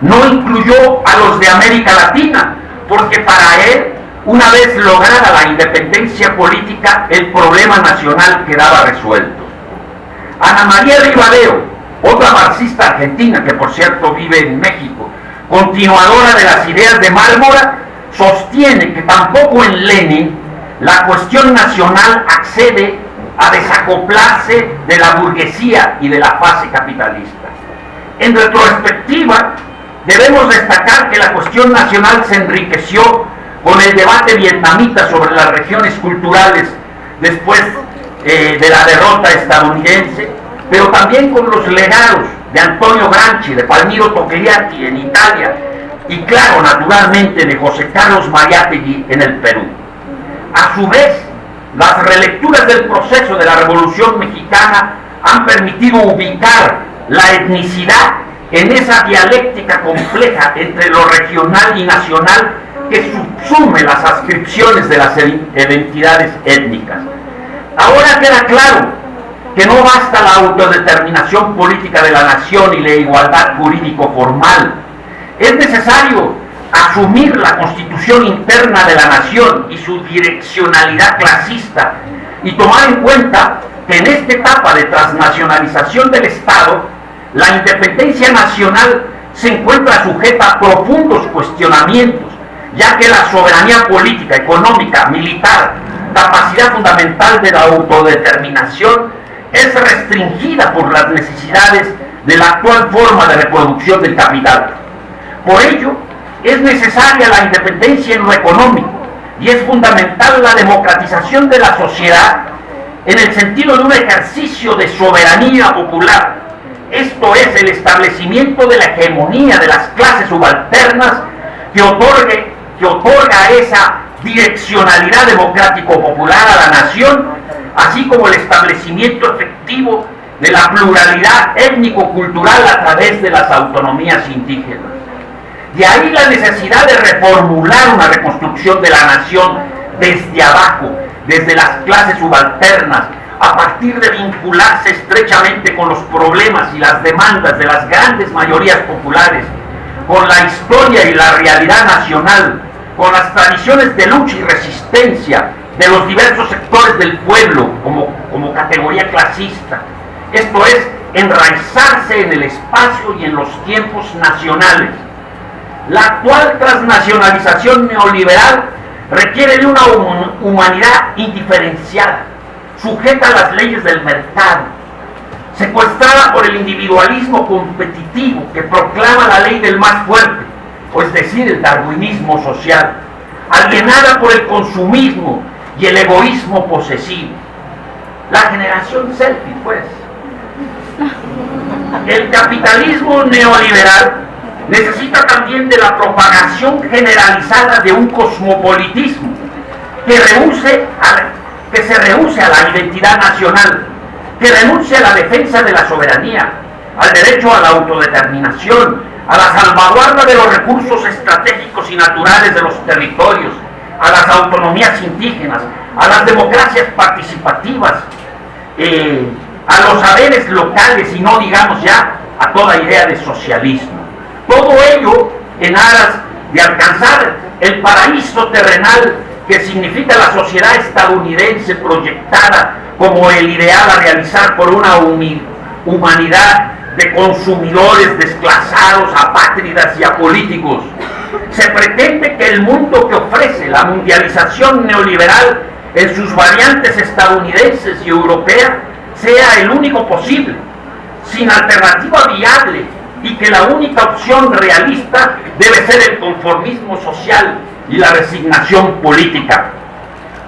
no incluyó a los de América Latina, porque para él, una vez lograda la independencia política, el problema nacional quedaba resuelto. Ana María Rivadeo, otra marxista argentina que por cierto vive en México, continuadora de las ideas de Mármora, sostiene que tampoco en Lenin la cuestión nacional accede a desacoplarse de la burguesía y de la fase capitalista. En retrospectiva, debemos destacar que la cuestión nacional se enriqueció con el debate vietnamita sobre las regiones culturales después de la derrota estadounidense, pero también con los legados de Antonio Gramsci, de Palmiro Togliatti en Italia, y claro, naturalmente, de José Carlos Mariátegui en el Perú. A su vez, las relecturas del proceso de la Revolución Mexicana han permitido ubicar la etnicidad en esa dialéctica compleja entre lo regional y nacional que subsume las adscripciones de las identidades étnicas. Ahora queda claro que no basta la autodeterminación política de la nación y la igualdad jurídico formal. Es necesario asumir la constitución interna de la nación y su direccionalidad clasista, y tomar en cuenta que en esta etapa de transnacionalización del Estado, la independencia nacional se encuentra sujeta a profundos cuestionamientos, ya que la soberanía política, económica, militar, capacidad fundamental de la autodeterminación, es restringida por las necesidades de la actual forma de reproducción del capital. Por ello, es necesaria la independencia en lo económico, y es fundamental la democratización de la sociedad en el sentido de un ejercicio de soberanía popular. Esto es el establecimiento de la hegemonía de las clases subalternas que otorga esa direccionalidad democrático-popular a la nación, así como el establecimiento efectivo de la pluralidad étnico-cultural a través de las autonomías indígenas. De ahí la necesidad de reformular una reconstrucción de la nación desde abajo, desde las clases subalternas, a partir de vincularse estrechamente con los problemas y las demandas de las grandes mayorías populares, con la historia y la realidad nacional, con las tradiciones de lucha y resistencia de los diversos sectores del pueblo como categoría clasista. Esto es, enraizarse en el espacio y en los tiempos nacionales. La actual transnacionalización neoliberal requiere de una humanidad indiferenciada, sujeta a las leyes del mercado, secuestrada por el individualismo competitivo que proclama la ley del más fuerte, o es decir, el darwinismo social, alienada por el consumismo y el egoísmo posesivo. La generación selfie, pues, El capitalismo neoliberal necesita también de la propagación generalizada de un cosmopolitismo que se rehúse a la identidad nacional, que renuncie a la defensa de la soberanía, al derecho a la autodeterminación, a la salvaguarda de los recursos estratégicos y naturales de los territorios, a las autonomías indígenas, a las democracias participativas, a los saberes locales y no digamos ya a toda idea de socialismo. Todo ello en aras de alcanzar el paraíso terrenal que significa la sociedad estadounidense proyectada como el ideal a realizar por una humanidad de consumidores desclasados, apátridas y apolíticos. Se pretende que el mundo que ofrece la mundialización neoliberal en sus variantes estadounidenses y europeas sea el único posible, sin alternativa viable, y que la única opción realista debe ser el conformismo social y la resignación política.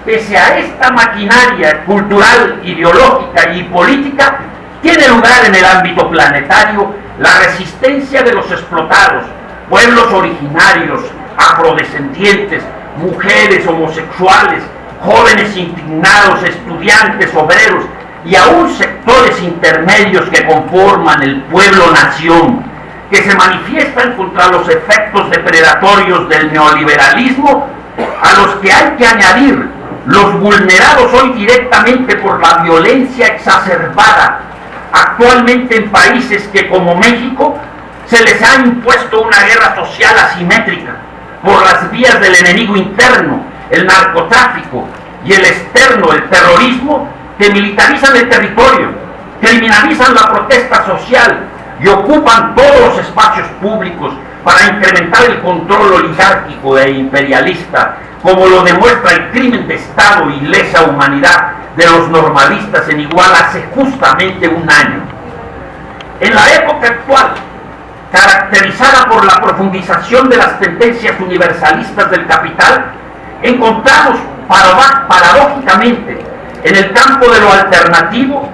Pese a esta maquinaria cultural, ideológica y política, tiene lugar en el ámbito planetario la resistencia de los explotados, pueblos originarios, afrodescendientes, mujeres homosexuales, jóvenes indignados, estudiantes, obreros y aún sectores intermedios que conforman el pueblo-nación, que se manifiestan contra los efectos depredatorios del neoliberalismo, a los que hay que añadir los vulnerados hoy directamente por la violencia exacerbada actualmente en países que, como México, se les ha impuesto una guerra social asimétrica por las vías del enemigo interno, el narcotráfico, y el externo, el terrorismo, que militarizan el territorio, criminalizan la protesta social y ocupan todos los espacios públicos para incrementar el control oligárquico e imperialista, como lo demuestra el crimen de Estado y lesa humanidad de los normalistas en Iguala hace justamente un año. En la época actual, caracterizada por la profundización de las tendencias universalistas del capital, encontramos paradójicamente en el campo de lo alternativo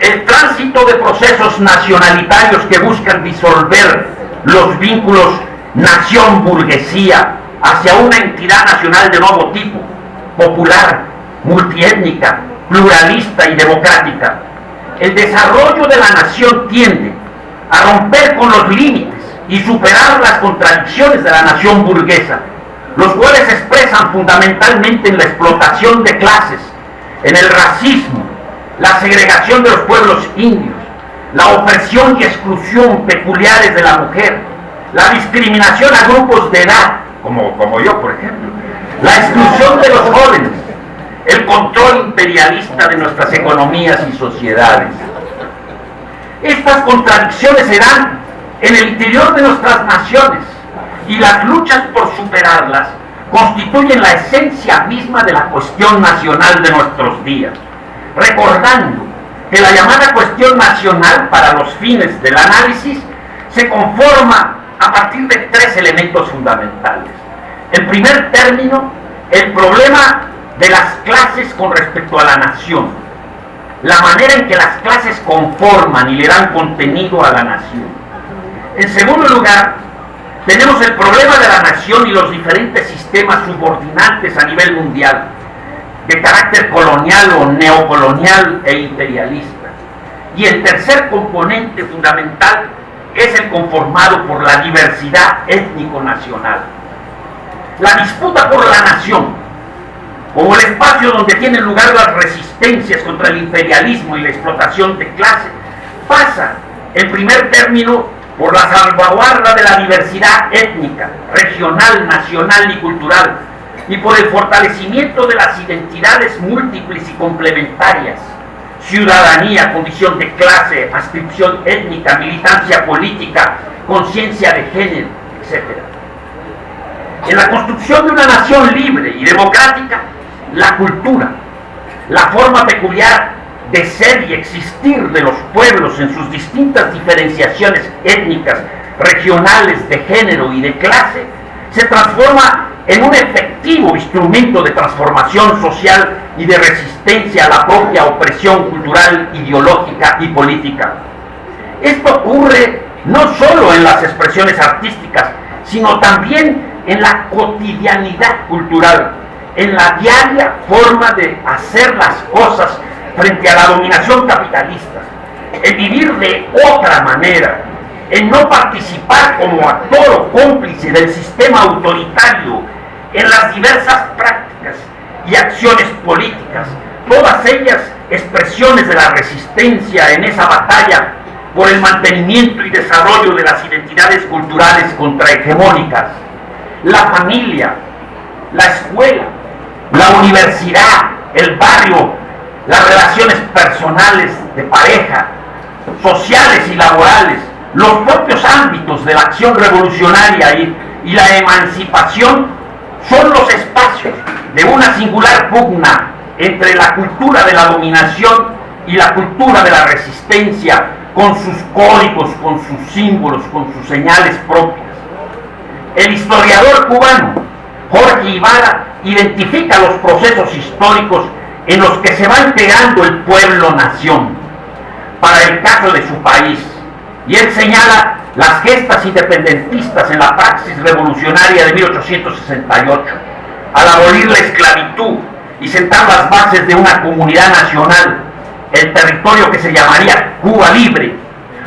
el tránsito de procesos nacionalitarios que buscan disolver los vínculos nación-burguesía hacia una entidad nacional de nuevo tipo, popular, multiétnica, pluralista y democrática. El desarrollo de la nación tiende a romper con los límites y superar las contradicciones de la nación burguesa, los cuales se expresan fundamentalmente en la explotación de clases, en el racismo, la segregación de los pueblos indios, la opresión y exclusión peculiares de la mujer, la discriminación a grupos de edad, como yo por ejemplo, la exclusión de los jóvenes, el control imperialista de nuestras economías y sociedades. Estas contradicciones se dan en el interior de nuestras naciones y las luchas por superarlas constituyen la esencia misma de la cuestión nacional de nuestros días, recordando que la llamada cuestión nacional para los fines del análisis se conforma a partir de tres elementos fundamentales. En primer término, el problema de las clases con respecto a la nación, la manera en que las clases conforman y le dan contenido a la nación. En segundo lugar, tenemos el problema de la nación y los diferentes sistemas subordinantes a nivel mundial, de carácter colonial o neocolonial e imperialista. Y el tercer componente fundamental es el conformado por la diversidad étnico-nacional. La disputa por la nación, como el espacio donde tienen lugar las resistencias contra el imperialismo y la explotación de clase, pasa, en primer término, por la salvaguarda de la diversidad étnica, regional, nacional y cultural, y por el fortalecimiento de las identidades múltiples y complementarias: ciudadanía, condición de clase, adscripción étnica, militancia política, conciencia de género, etc. En la construcción de una nación libre y democrática, la cultura, la forma peculiar de ser y existir de los pueblos en sus distintas diferenciaciones étnicas, regionales, de género y de clase, se transforma en un efectivo instrumento de transformación social y de resistencia a la propia opresión cultural, ideológica y política. Esto ocurre no solo en las expresiones artísticas, sino también en la cotidianidad cultural, en la diaria forma de hacer las cosas frente a la dominación capitalista, en vivir de otra manera, en no participar como actor o cómplice del sistema autoritario en las diversas prácticas y acciones políticas, todas ellas expresiones de la resistencia en esa batalla por el mantenimiento y desarrollo de las identidades culturales contrahegemónicas. La familia, la escuela, la universidad, el barrio, las relaciones personales de pareja, sociales y laborales, los propios ámbitos de la acción revolucionaria y la emancipación son los espacios de una singular pugna entre la cultura de la dominación y la cultura de la resistencia, con sus códigos, con sus símbolos, con sus señales propias. El historiador cubano Jorge Ibarra identifica los procesos históricos en los que se va integrando el pueblo-nación para el caso de su país, y él señala las gestas independentistas en la praxis revolucionaria de 1868, al abolir la esclavitud y sentar las bases de una comunidad nacional, el territorio que se llamaría Cuba Libre,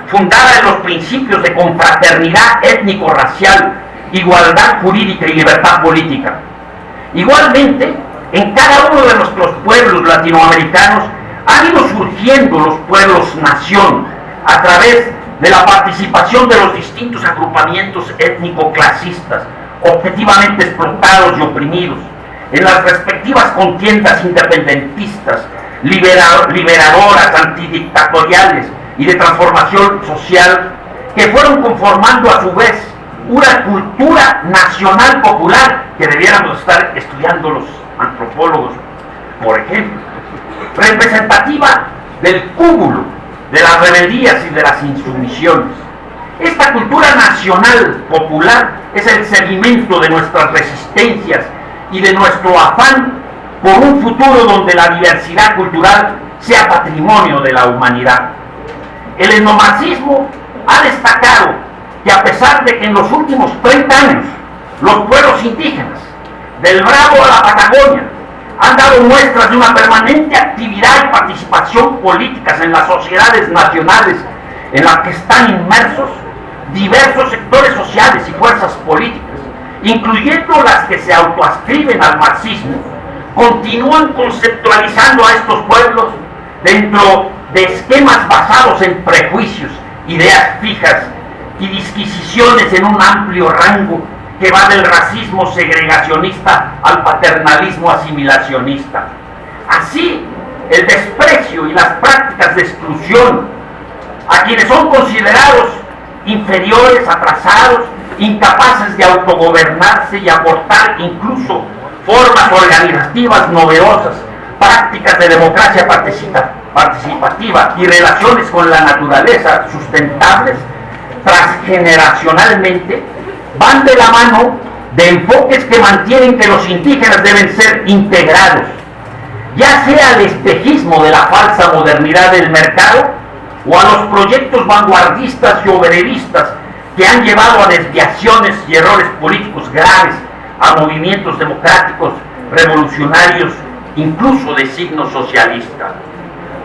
fundada en los principios de confraternidad étnico-racial, igualdad jurídica y libertad política. Igualmente, en cada uno de nuestros pueblos latinoamericanos han ido surgiendo los pueblos-nación a través de la participación de los distintos agrupamientos étnico-clasistas, objetivamente explotados y oprimidos, en las respectivas contiendas independentistas, liberadoras, antidictatoriales y de transformación social, que fueron conformando a su vez una cultura nacional popular que debiéramos estar estudiando los antropólogos, por ejemplo, representativa del cúmulo de las rebeldías y de las insumisiones. Esta cultura nacional popular es el sedimento de nuestras resistencias y de nuestro afán por un futuro donde la diversidad cultural sea patrimonio de la humanidad. El etnomarxismo ha destacado que a pesar de que en los últimos 30 años los pueblos indígenas, del Bravo a la Patagonia, han dado muestras de una permanente actividad y participación políticas en las sociedades nacionales en las que están inmersos diversos sectores sociales y fuerzas políticas, incluyendo las que se autoadscriben al marxismo, continúan conceptualizando a estos pueblos dentro de esquemas basados en prejuicios, ideas fijas y disquisiciones en un amplio rango que va del racismo segregacionista al paternalismo asimilacionista. Así, el desprecio y las prácticas de exclusión a quienes son considerados inferiores, atrasados, incapaces de autogobernarse y aportar incluso formas organizativas novedosas, prácticas de democracia participativa y relaciones con la naturaleza sustentables transgeneracionalmente, van de la mano de enfoques que mantienen que los indígenas deben ser integrados, ya sea al espejismo de la falsa modernidad del mercado o a los proyectos vanguardistas y obreristas que han llevado a desviaciones y errores políticos graves, a movimientos democráticos, revolucionarios, incluso de signo socialista.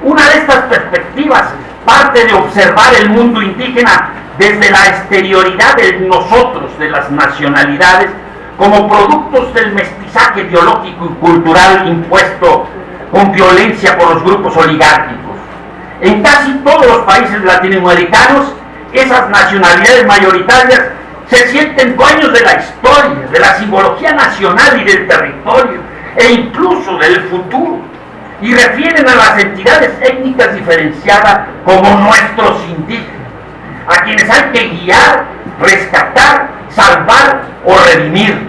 Una de estas perspectivas parte de observar el mundo indígena desde la exterioridad de nosotros, de las nacionalidades, como productos del mestizaje biológico y cultural impuesto con violencia por los grupos oligárquicos. En casi todos los países latinoamericanos, esas nacionalidades mayoritarias se sienten dueños de la historia, de la simbología nacional y del territorio, e incluso del futuro, y refieren a las entidades étnicas diferenciadas como nuestros indígenas, a quienes hay que guiar, rescatar, salvar o redimir.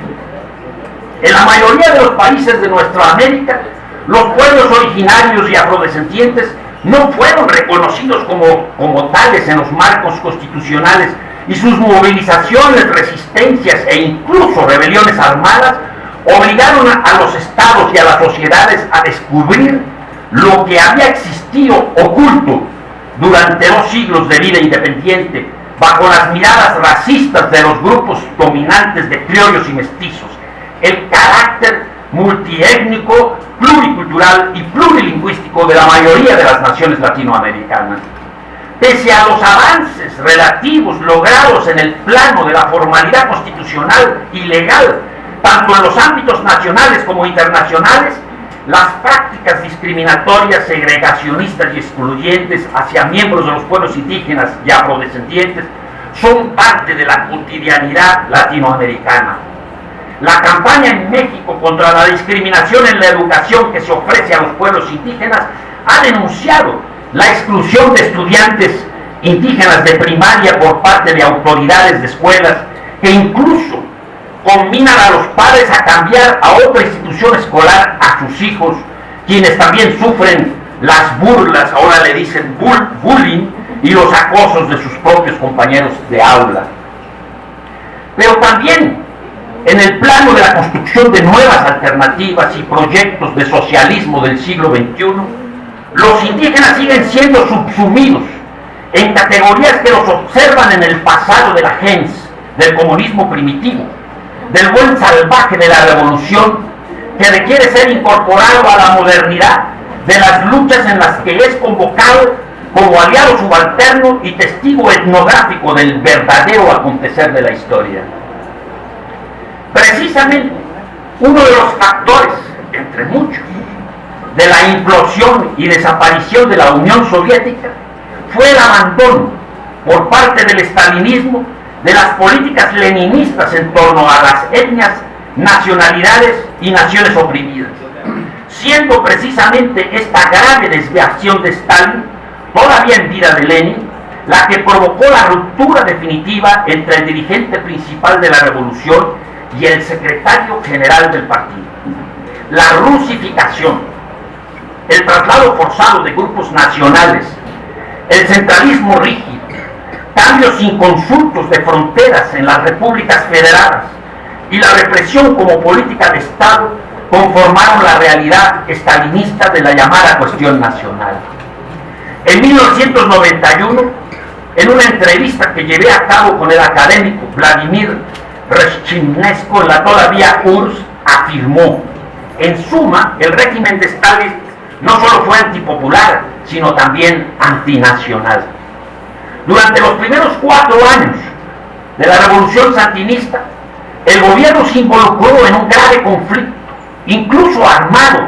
En la mayoría de los países de nuestra América, los pueblos originarios y afrodescendientes no fueron reconocidos como tales en los marcos constitucionales, y sus movilizaciones, resistencias e incluso rebeliones armadas obligaron a los estados y a las sociedades a descubrir lo que había existido oculto durante 2 siglos de vida independiente, bajo las miradas racistas de los grupos dominantes de criollos y mestizos, el carácter multiétnico, pluricultural y plurilingüístico de la mayoría de las naciones latinoamericanas. Pese a los avances relativos logrados en el plano de la formalidad constitucional y legal, tanto en los ámbitos nacionales como internacionales, las prácticas discriminatorias, segregacionistas y excluyentes hacia miembros de los pueblos indígenas y afrodescendientes son parte de la cotidianidad latinoamericana. La campaña en México contra la discriminación en la educación que se ofrece a los pueblos indígenas ha denunciado la exclusión de estudiantes indígenas de primaria por parte de autoridades de escuelas que incluso combinan a los padres a cambiar a otra institución escolar a sus hijos, quienes también sufren las burlas, ahora le dicen bullying, y los acosos de sus propios compañeros de aula. Pero también en el plano de la construcción de nuevas alternativas y proyectos de socialismo del siglo XXI, los indígenas siguen siendo subsumidos en categorías que los observan en el pasado de la gens, del comunismo primitivo, del buen salvaje de la revolución, que requiere ser incorporado a la modernidad de las luchas en las que es convocado como aliado subalterno y testigo etnográfico del verdadero acontecer de la historia. Precisamente, uno de los factores, entre muchos, de la implosión y desaparición de la Unión Soviética fue el abandono por parte del estalinismo de las políticas leninistas en torno a las etnias, nacionalidades y naciones oprimidas, siendo precisamente esta grave desviación de Stalin, todavía en vida de Lenin, la que provocó la ruptura definitiva entre el dirigente principal de la revolución y el secretario general del partido. La rusificación, el traslado forzado de grupos nacionales, el centralismo rígido, cambios inconsultos de fronteras en las repúblicas federadas y la represión como política de Estado conformaron la realidad estalinista de la llamada cuestión nacional. En 1991, en una entrevista que llevé a cabo con el académico Vladimir Rezchimnesko en la todavía URSS, afirmó: en suma, el régimen de Stalin no solo fue antipopular, sino también antinacional. Durante los primeros 4 años de la revolución sandinista, el gobierno se involucró en un grave conflicto, incluso armado,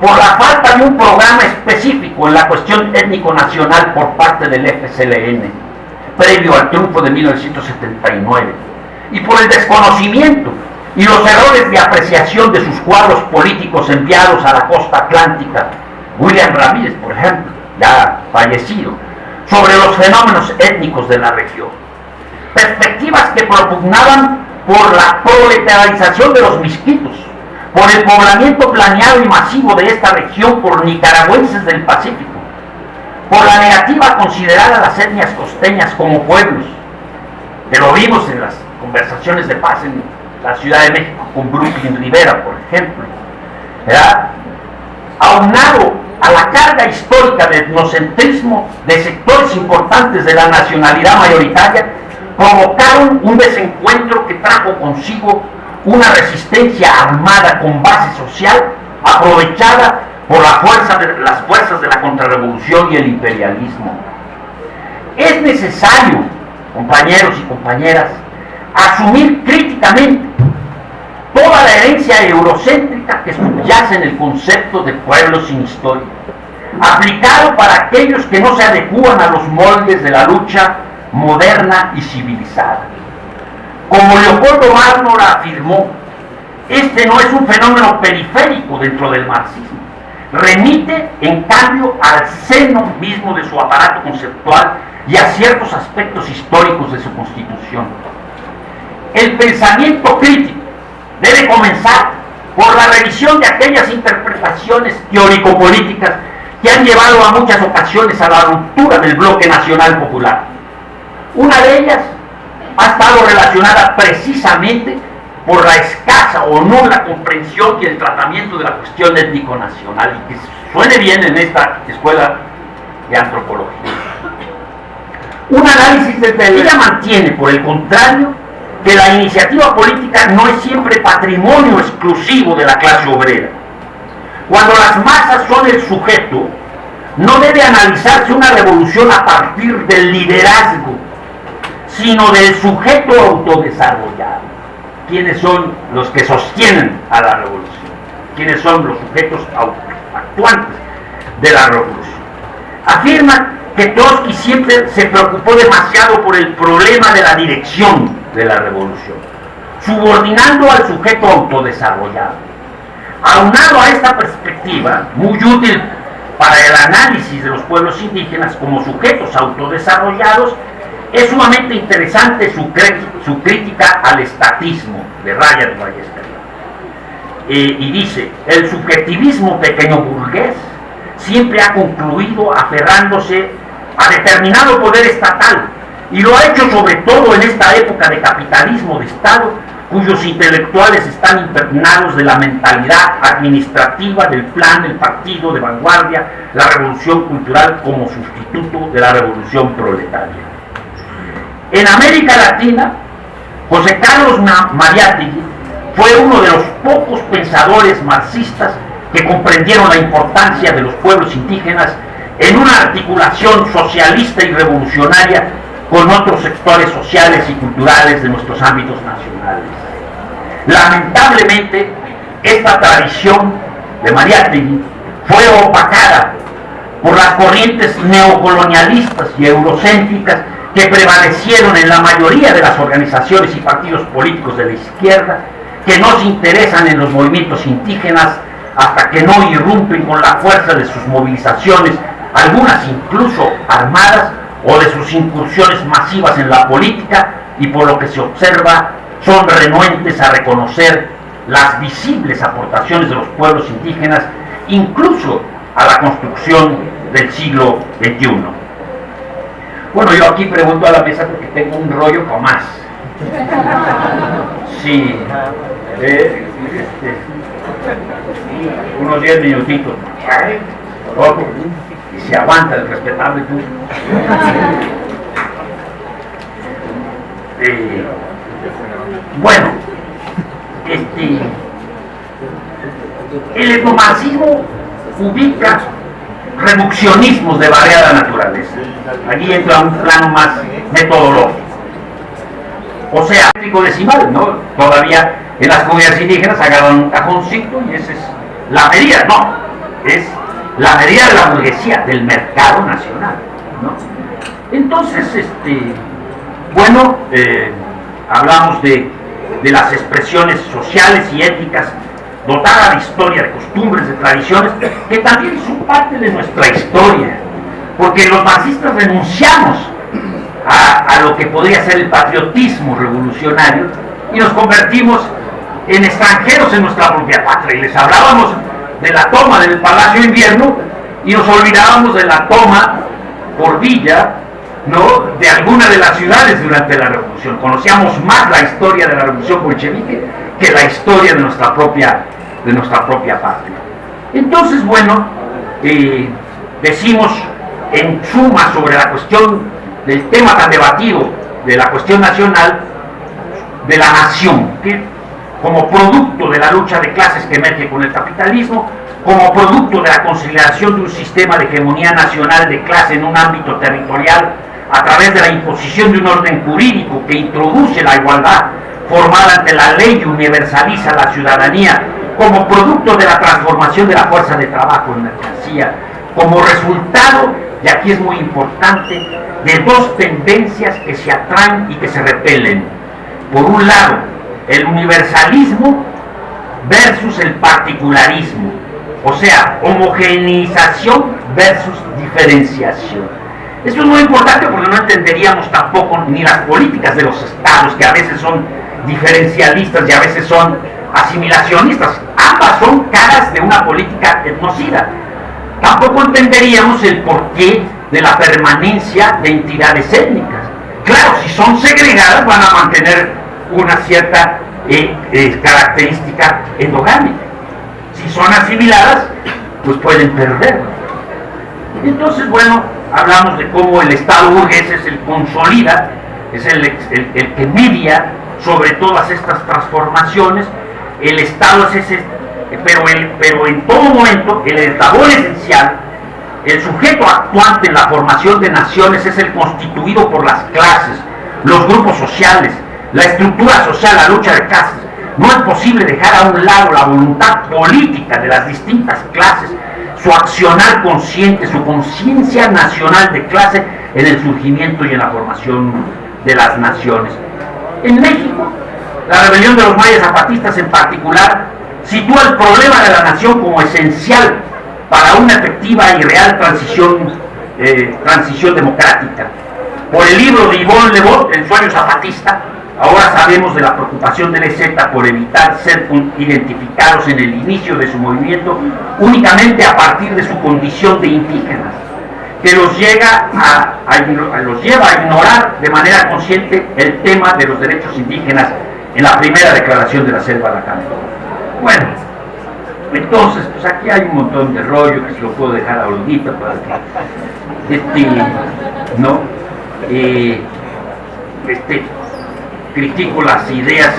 por la falta de un programa específico en la cuestión étnico-nacional por parte del FSLN, previo al triunfo de 1979, y por el desconocimiento y los errores de apreciación de sus cuadros políticos enviados a la costa atlántica, William Ramírez, por ejemplo, ya fallecido, sobre los fenómenos étnicos de la región. Perspectivas que propugnaban por la proletarización de los misquitos, por el poblamiento planeado y masivo de esta región por nicaragüenses del Pacífico, por la negativa a considerar a las etnias costeñas como pueblos, que lo vimos en las conversaciones de paz en la Ciudad de México con Brooklyn Rivera, por ejemplo, ¿verdad? Aunado a la carga histórica de etnocentrismo de sectores importantes de la nacionalidad mayoritaria, provocaron un desencuentro que trajo consigo una resistencia armada con base social aprovechada por las fuerzas de la contrarrevolución y el imperialismo. Es necesario, compañeros y compañeras, asumir críticamente toda la herencia eurocéntrica que subyace en el concepto de pueblo sin historia, aplicado para aquellos que no se adecúan a los moldes de la lucha moderna y civilizada. Como Leopoldo Marmor afirmó, este no es un fenómeno periférico dentro del marxismo, remite en cambio al seno mismo de su aparato conceptual y a ciertos aspectos históricos de su constitución. El pensamiento crítico debe comenzar por la revisión de aquellas interpretaciones teórico-políticas que han llevado a muchas ocasiones a la ruptura del bloque nacional popular. Una de ellas ha estado relacionada precisamente por la escasa o nula comprensión y el tratamiento de la cuestión étnico-nacional, y que suene bien en esta escuela de antropología. Un análisis ella mantiene, por el contrario, que la iniciativa política no es siempre patrimonio exclusivo de la clase obrera. Cuando las masas son el sujeto, no debe analizarse una revolución a partir del liderazgo, sino del sujeto autodesarrollado. ¿Quiénes son los que sostienen a la revolución? ¿Quiénes son los sujetos actuantes de la revolución? Afirma que Trotsky siempre se preocupó demasiado por el problema de la dirección de la revolución, subordinando al sujeto autodesarrollado. Aunado a esta perspectiva, muy útil para el análisis de los pueblos indígenas como sujetos autodesarrollados, es sumamente interesante su crítica al estatismo de Raya de Ballester. Y dice, el subjetivismo pequeño burgués siempre ha concluido aferrándose a determinado poder estatal, y lo ha hecho sobre todo en esta época de capitalismo de Estado, cuyos intelectuales están impregnados de la mentalidad administrativa del plan del partido de vanguardia, la revolución cultural como sustituto de la revolución proletaria. En América Latina, José Carlos Mariátegui fue uno de los pocos pensadores marxistas que comprendieron la importancia de los pueblos indígenas en una articulación socialista y revolucionaria con otros sectores sociales y culturales de nuestros ámbitos nacionales. Lamentablemente, esta tradición de Mariátegui fue opacada por las corrientes neocolonialistas y eurocéntricas que prevalecieron en la mayoría de las organizaciones y partidos políticos de la izquierda, que no se interesan en los movimientos indígenas hasta que no irrumpen con la fuerza de sus movilizaciones, algunas incluso armadas, o de sus incursiones masivas en la política, y por lo que se observa son renuentes a reconocer las visibles aportaciones de los pueblos indígenas, incluso a la construcción del siglo XXI. Bueno, yo aquí pregunto a la mesa porque tengo un rollo con más. Sí, unos 10 minutitos. Y se aguanta el respetable público. Bueno, el etnomarxismo ubica reduccionismos de variada naturaleza. Aquí entra un plano más metodológico. O sea, decimal, ¿no? Todavía en las comunidades indígenas agarran un cajoncito y esa es la medida, no, es la medida de la burguesía, del mercado nacional, ¿no? Entonces, bueno, hablamos de las expresiones sociales y étnicas dotada de historia, de costumbres, de tradiciones, que también son parte de nuestra historia, porque los marxistas renunciamos a lo que podría ser el patriotismo revolucionario y nos convertimos en extranjeros en nuestra propia patria, y les hablábamos de la toma del Palacio Invierno y nos olvidábamos de la toma por villa, ¿no?, de alguna de las ciudades durante la revolución. Conocíamos más la historia de la revolución bolchevique que la historia de nuestra propia patria. Entonces, bueno, decimos en suma sobre la cuestión del tema tan debatido de la cuestión nacional, de la nación, que como producto de la lucha de clases que emerge con el capitalismo, como producto de la consolidación de un sistema de hegemonía nacional de clase en un ámbito territorial a través de la imposición de un orden jurídico que introduce la igualdad formal ante la ley y universaliza la ciudadanía, como producto de la transformación de la fuerza de trabajo en mercancía, como resultado, y aquí es muy importante, de dos tendencias que se atraen y que se repelen. Por un lado, el universalismo versus el particularismo, o sea, homogeneización versus diferenciación. Esto es muy importante porque no entenderíamos tampoco ni las políticas de los estados, que a veces son diferencialistas y a veces son asimilacionistas. Ambas son caras de una política etnocida. Tampoco entenderíamos el porqué de la permanencia de entidades étnicas. Claro, si son segregadas van a mantener una cierta característica endogámica. Si son asimiladas, pues pueden perderlo. Entonces, bueno, hablamos de cómo el Estado burgués es el consolida, es el que media sobre todas estas transformaciones. El Estado es ese, pero en todo momento el eslabón esencial, el sujeto actuante en la formación de naciones es el constituido por las clases, los grupos sociales, la estructura social, la lucha de clases. No es posible dejar a un lado la voluntad política de las distintas clases, su accionar consciente, su conciencia nacional de clase en el surgimiento y en la formación de las naciones. En México, la rebelión de los mayas zapatistas en particular sitúa el problema de la nación como esencial para una efectiva y real transición democrática. Por el libro de Yvonne Lebot, El sueño zapatista, ahora sabemos de la preocupación del EZ por evitar ser identificados en el inicio de su movimiento únicamente a partir de su condición de indígenas, que los lleva a ignorar de manera consciente el tema de los derechos indígenas en la primera declaración de la Selva Lacandón. Bueno, entonces, pues aquí hay un montón de rollo que se lo puedo dejar ahorita para que, critico las ideas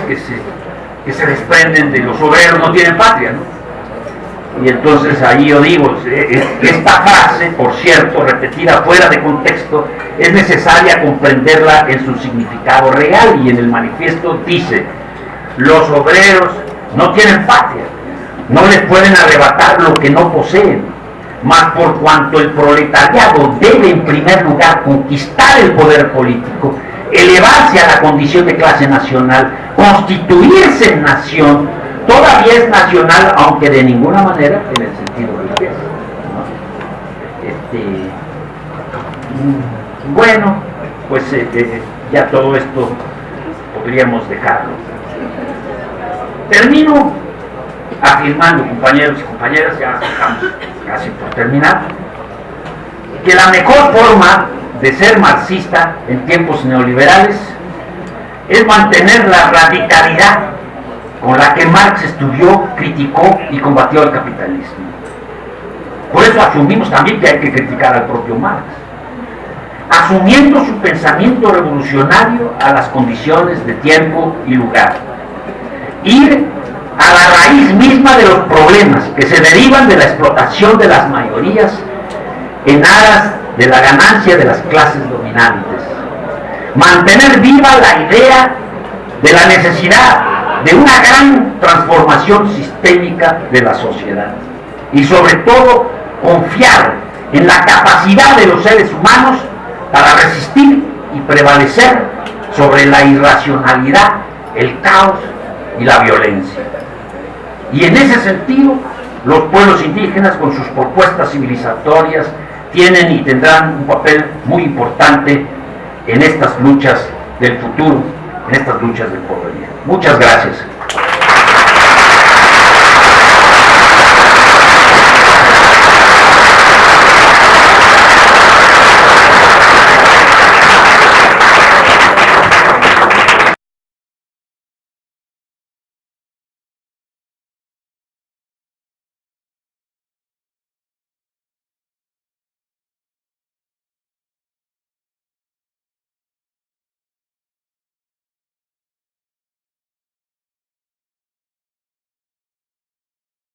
que se desprenden de los obreros no tienen patria, ¿no? Y entonces ahí yo digo, esta frase, por cierto, repetida fuera de contexto, es necesaria comprenderla en su significado real, y en el manifiesto dice: los obreros no tienen patria, no les pueden arrebatar lo que no poseen, mas por cuanto el proletariado debe en primer lugar conquistar el poder político, elevarse a la condición de clase nacional, constituirse en nación, todavía es nacional, aunque de ninguna manera en el sentido burgués, ¿no? Bueno, pues ya todo esto podríamos dejarlo. Termino afirmando, compañeros y compañeras, ya estamos casi por terminar, que la mejor forma de ser marxista en tiempos neoliberales es mantener la radicalidad con la que Marx estudió, criticó y combatió el capitalismo. Por eso asumimos también que hay que criticar al propio Marx, asumiendo su pensamiento revolucionario a las condiciones de tiempo y lugar. Ir a la raíz misma de los problemas que se derivan de la explotación de las mayorías en aras de la ganancia de las clases dominantes. Mantener viva la idea de la necesidad de una gran transformación sistémica de la sociedad. Y sobre todo, confiar en la capacidad de los seres humanos para resistir y prevalecer sobre la irracionalidad, el caos y la violencia. Y en ese sentido, los pueblos indígenas, con sus propuestas civilizatorias, tienen y tendrán un papel muy importante en estas luchas del futuro, en estas luchas del porvenir. Muchas gracias.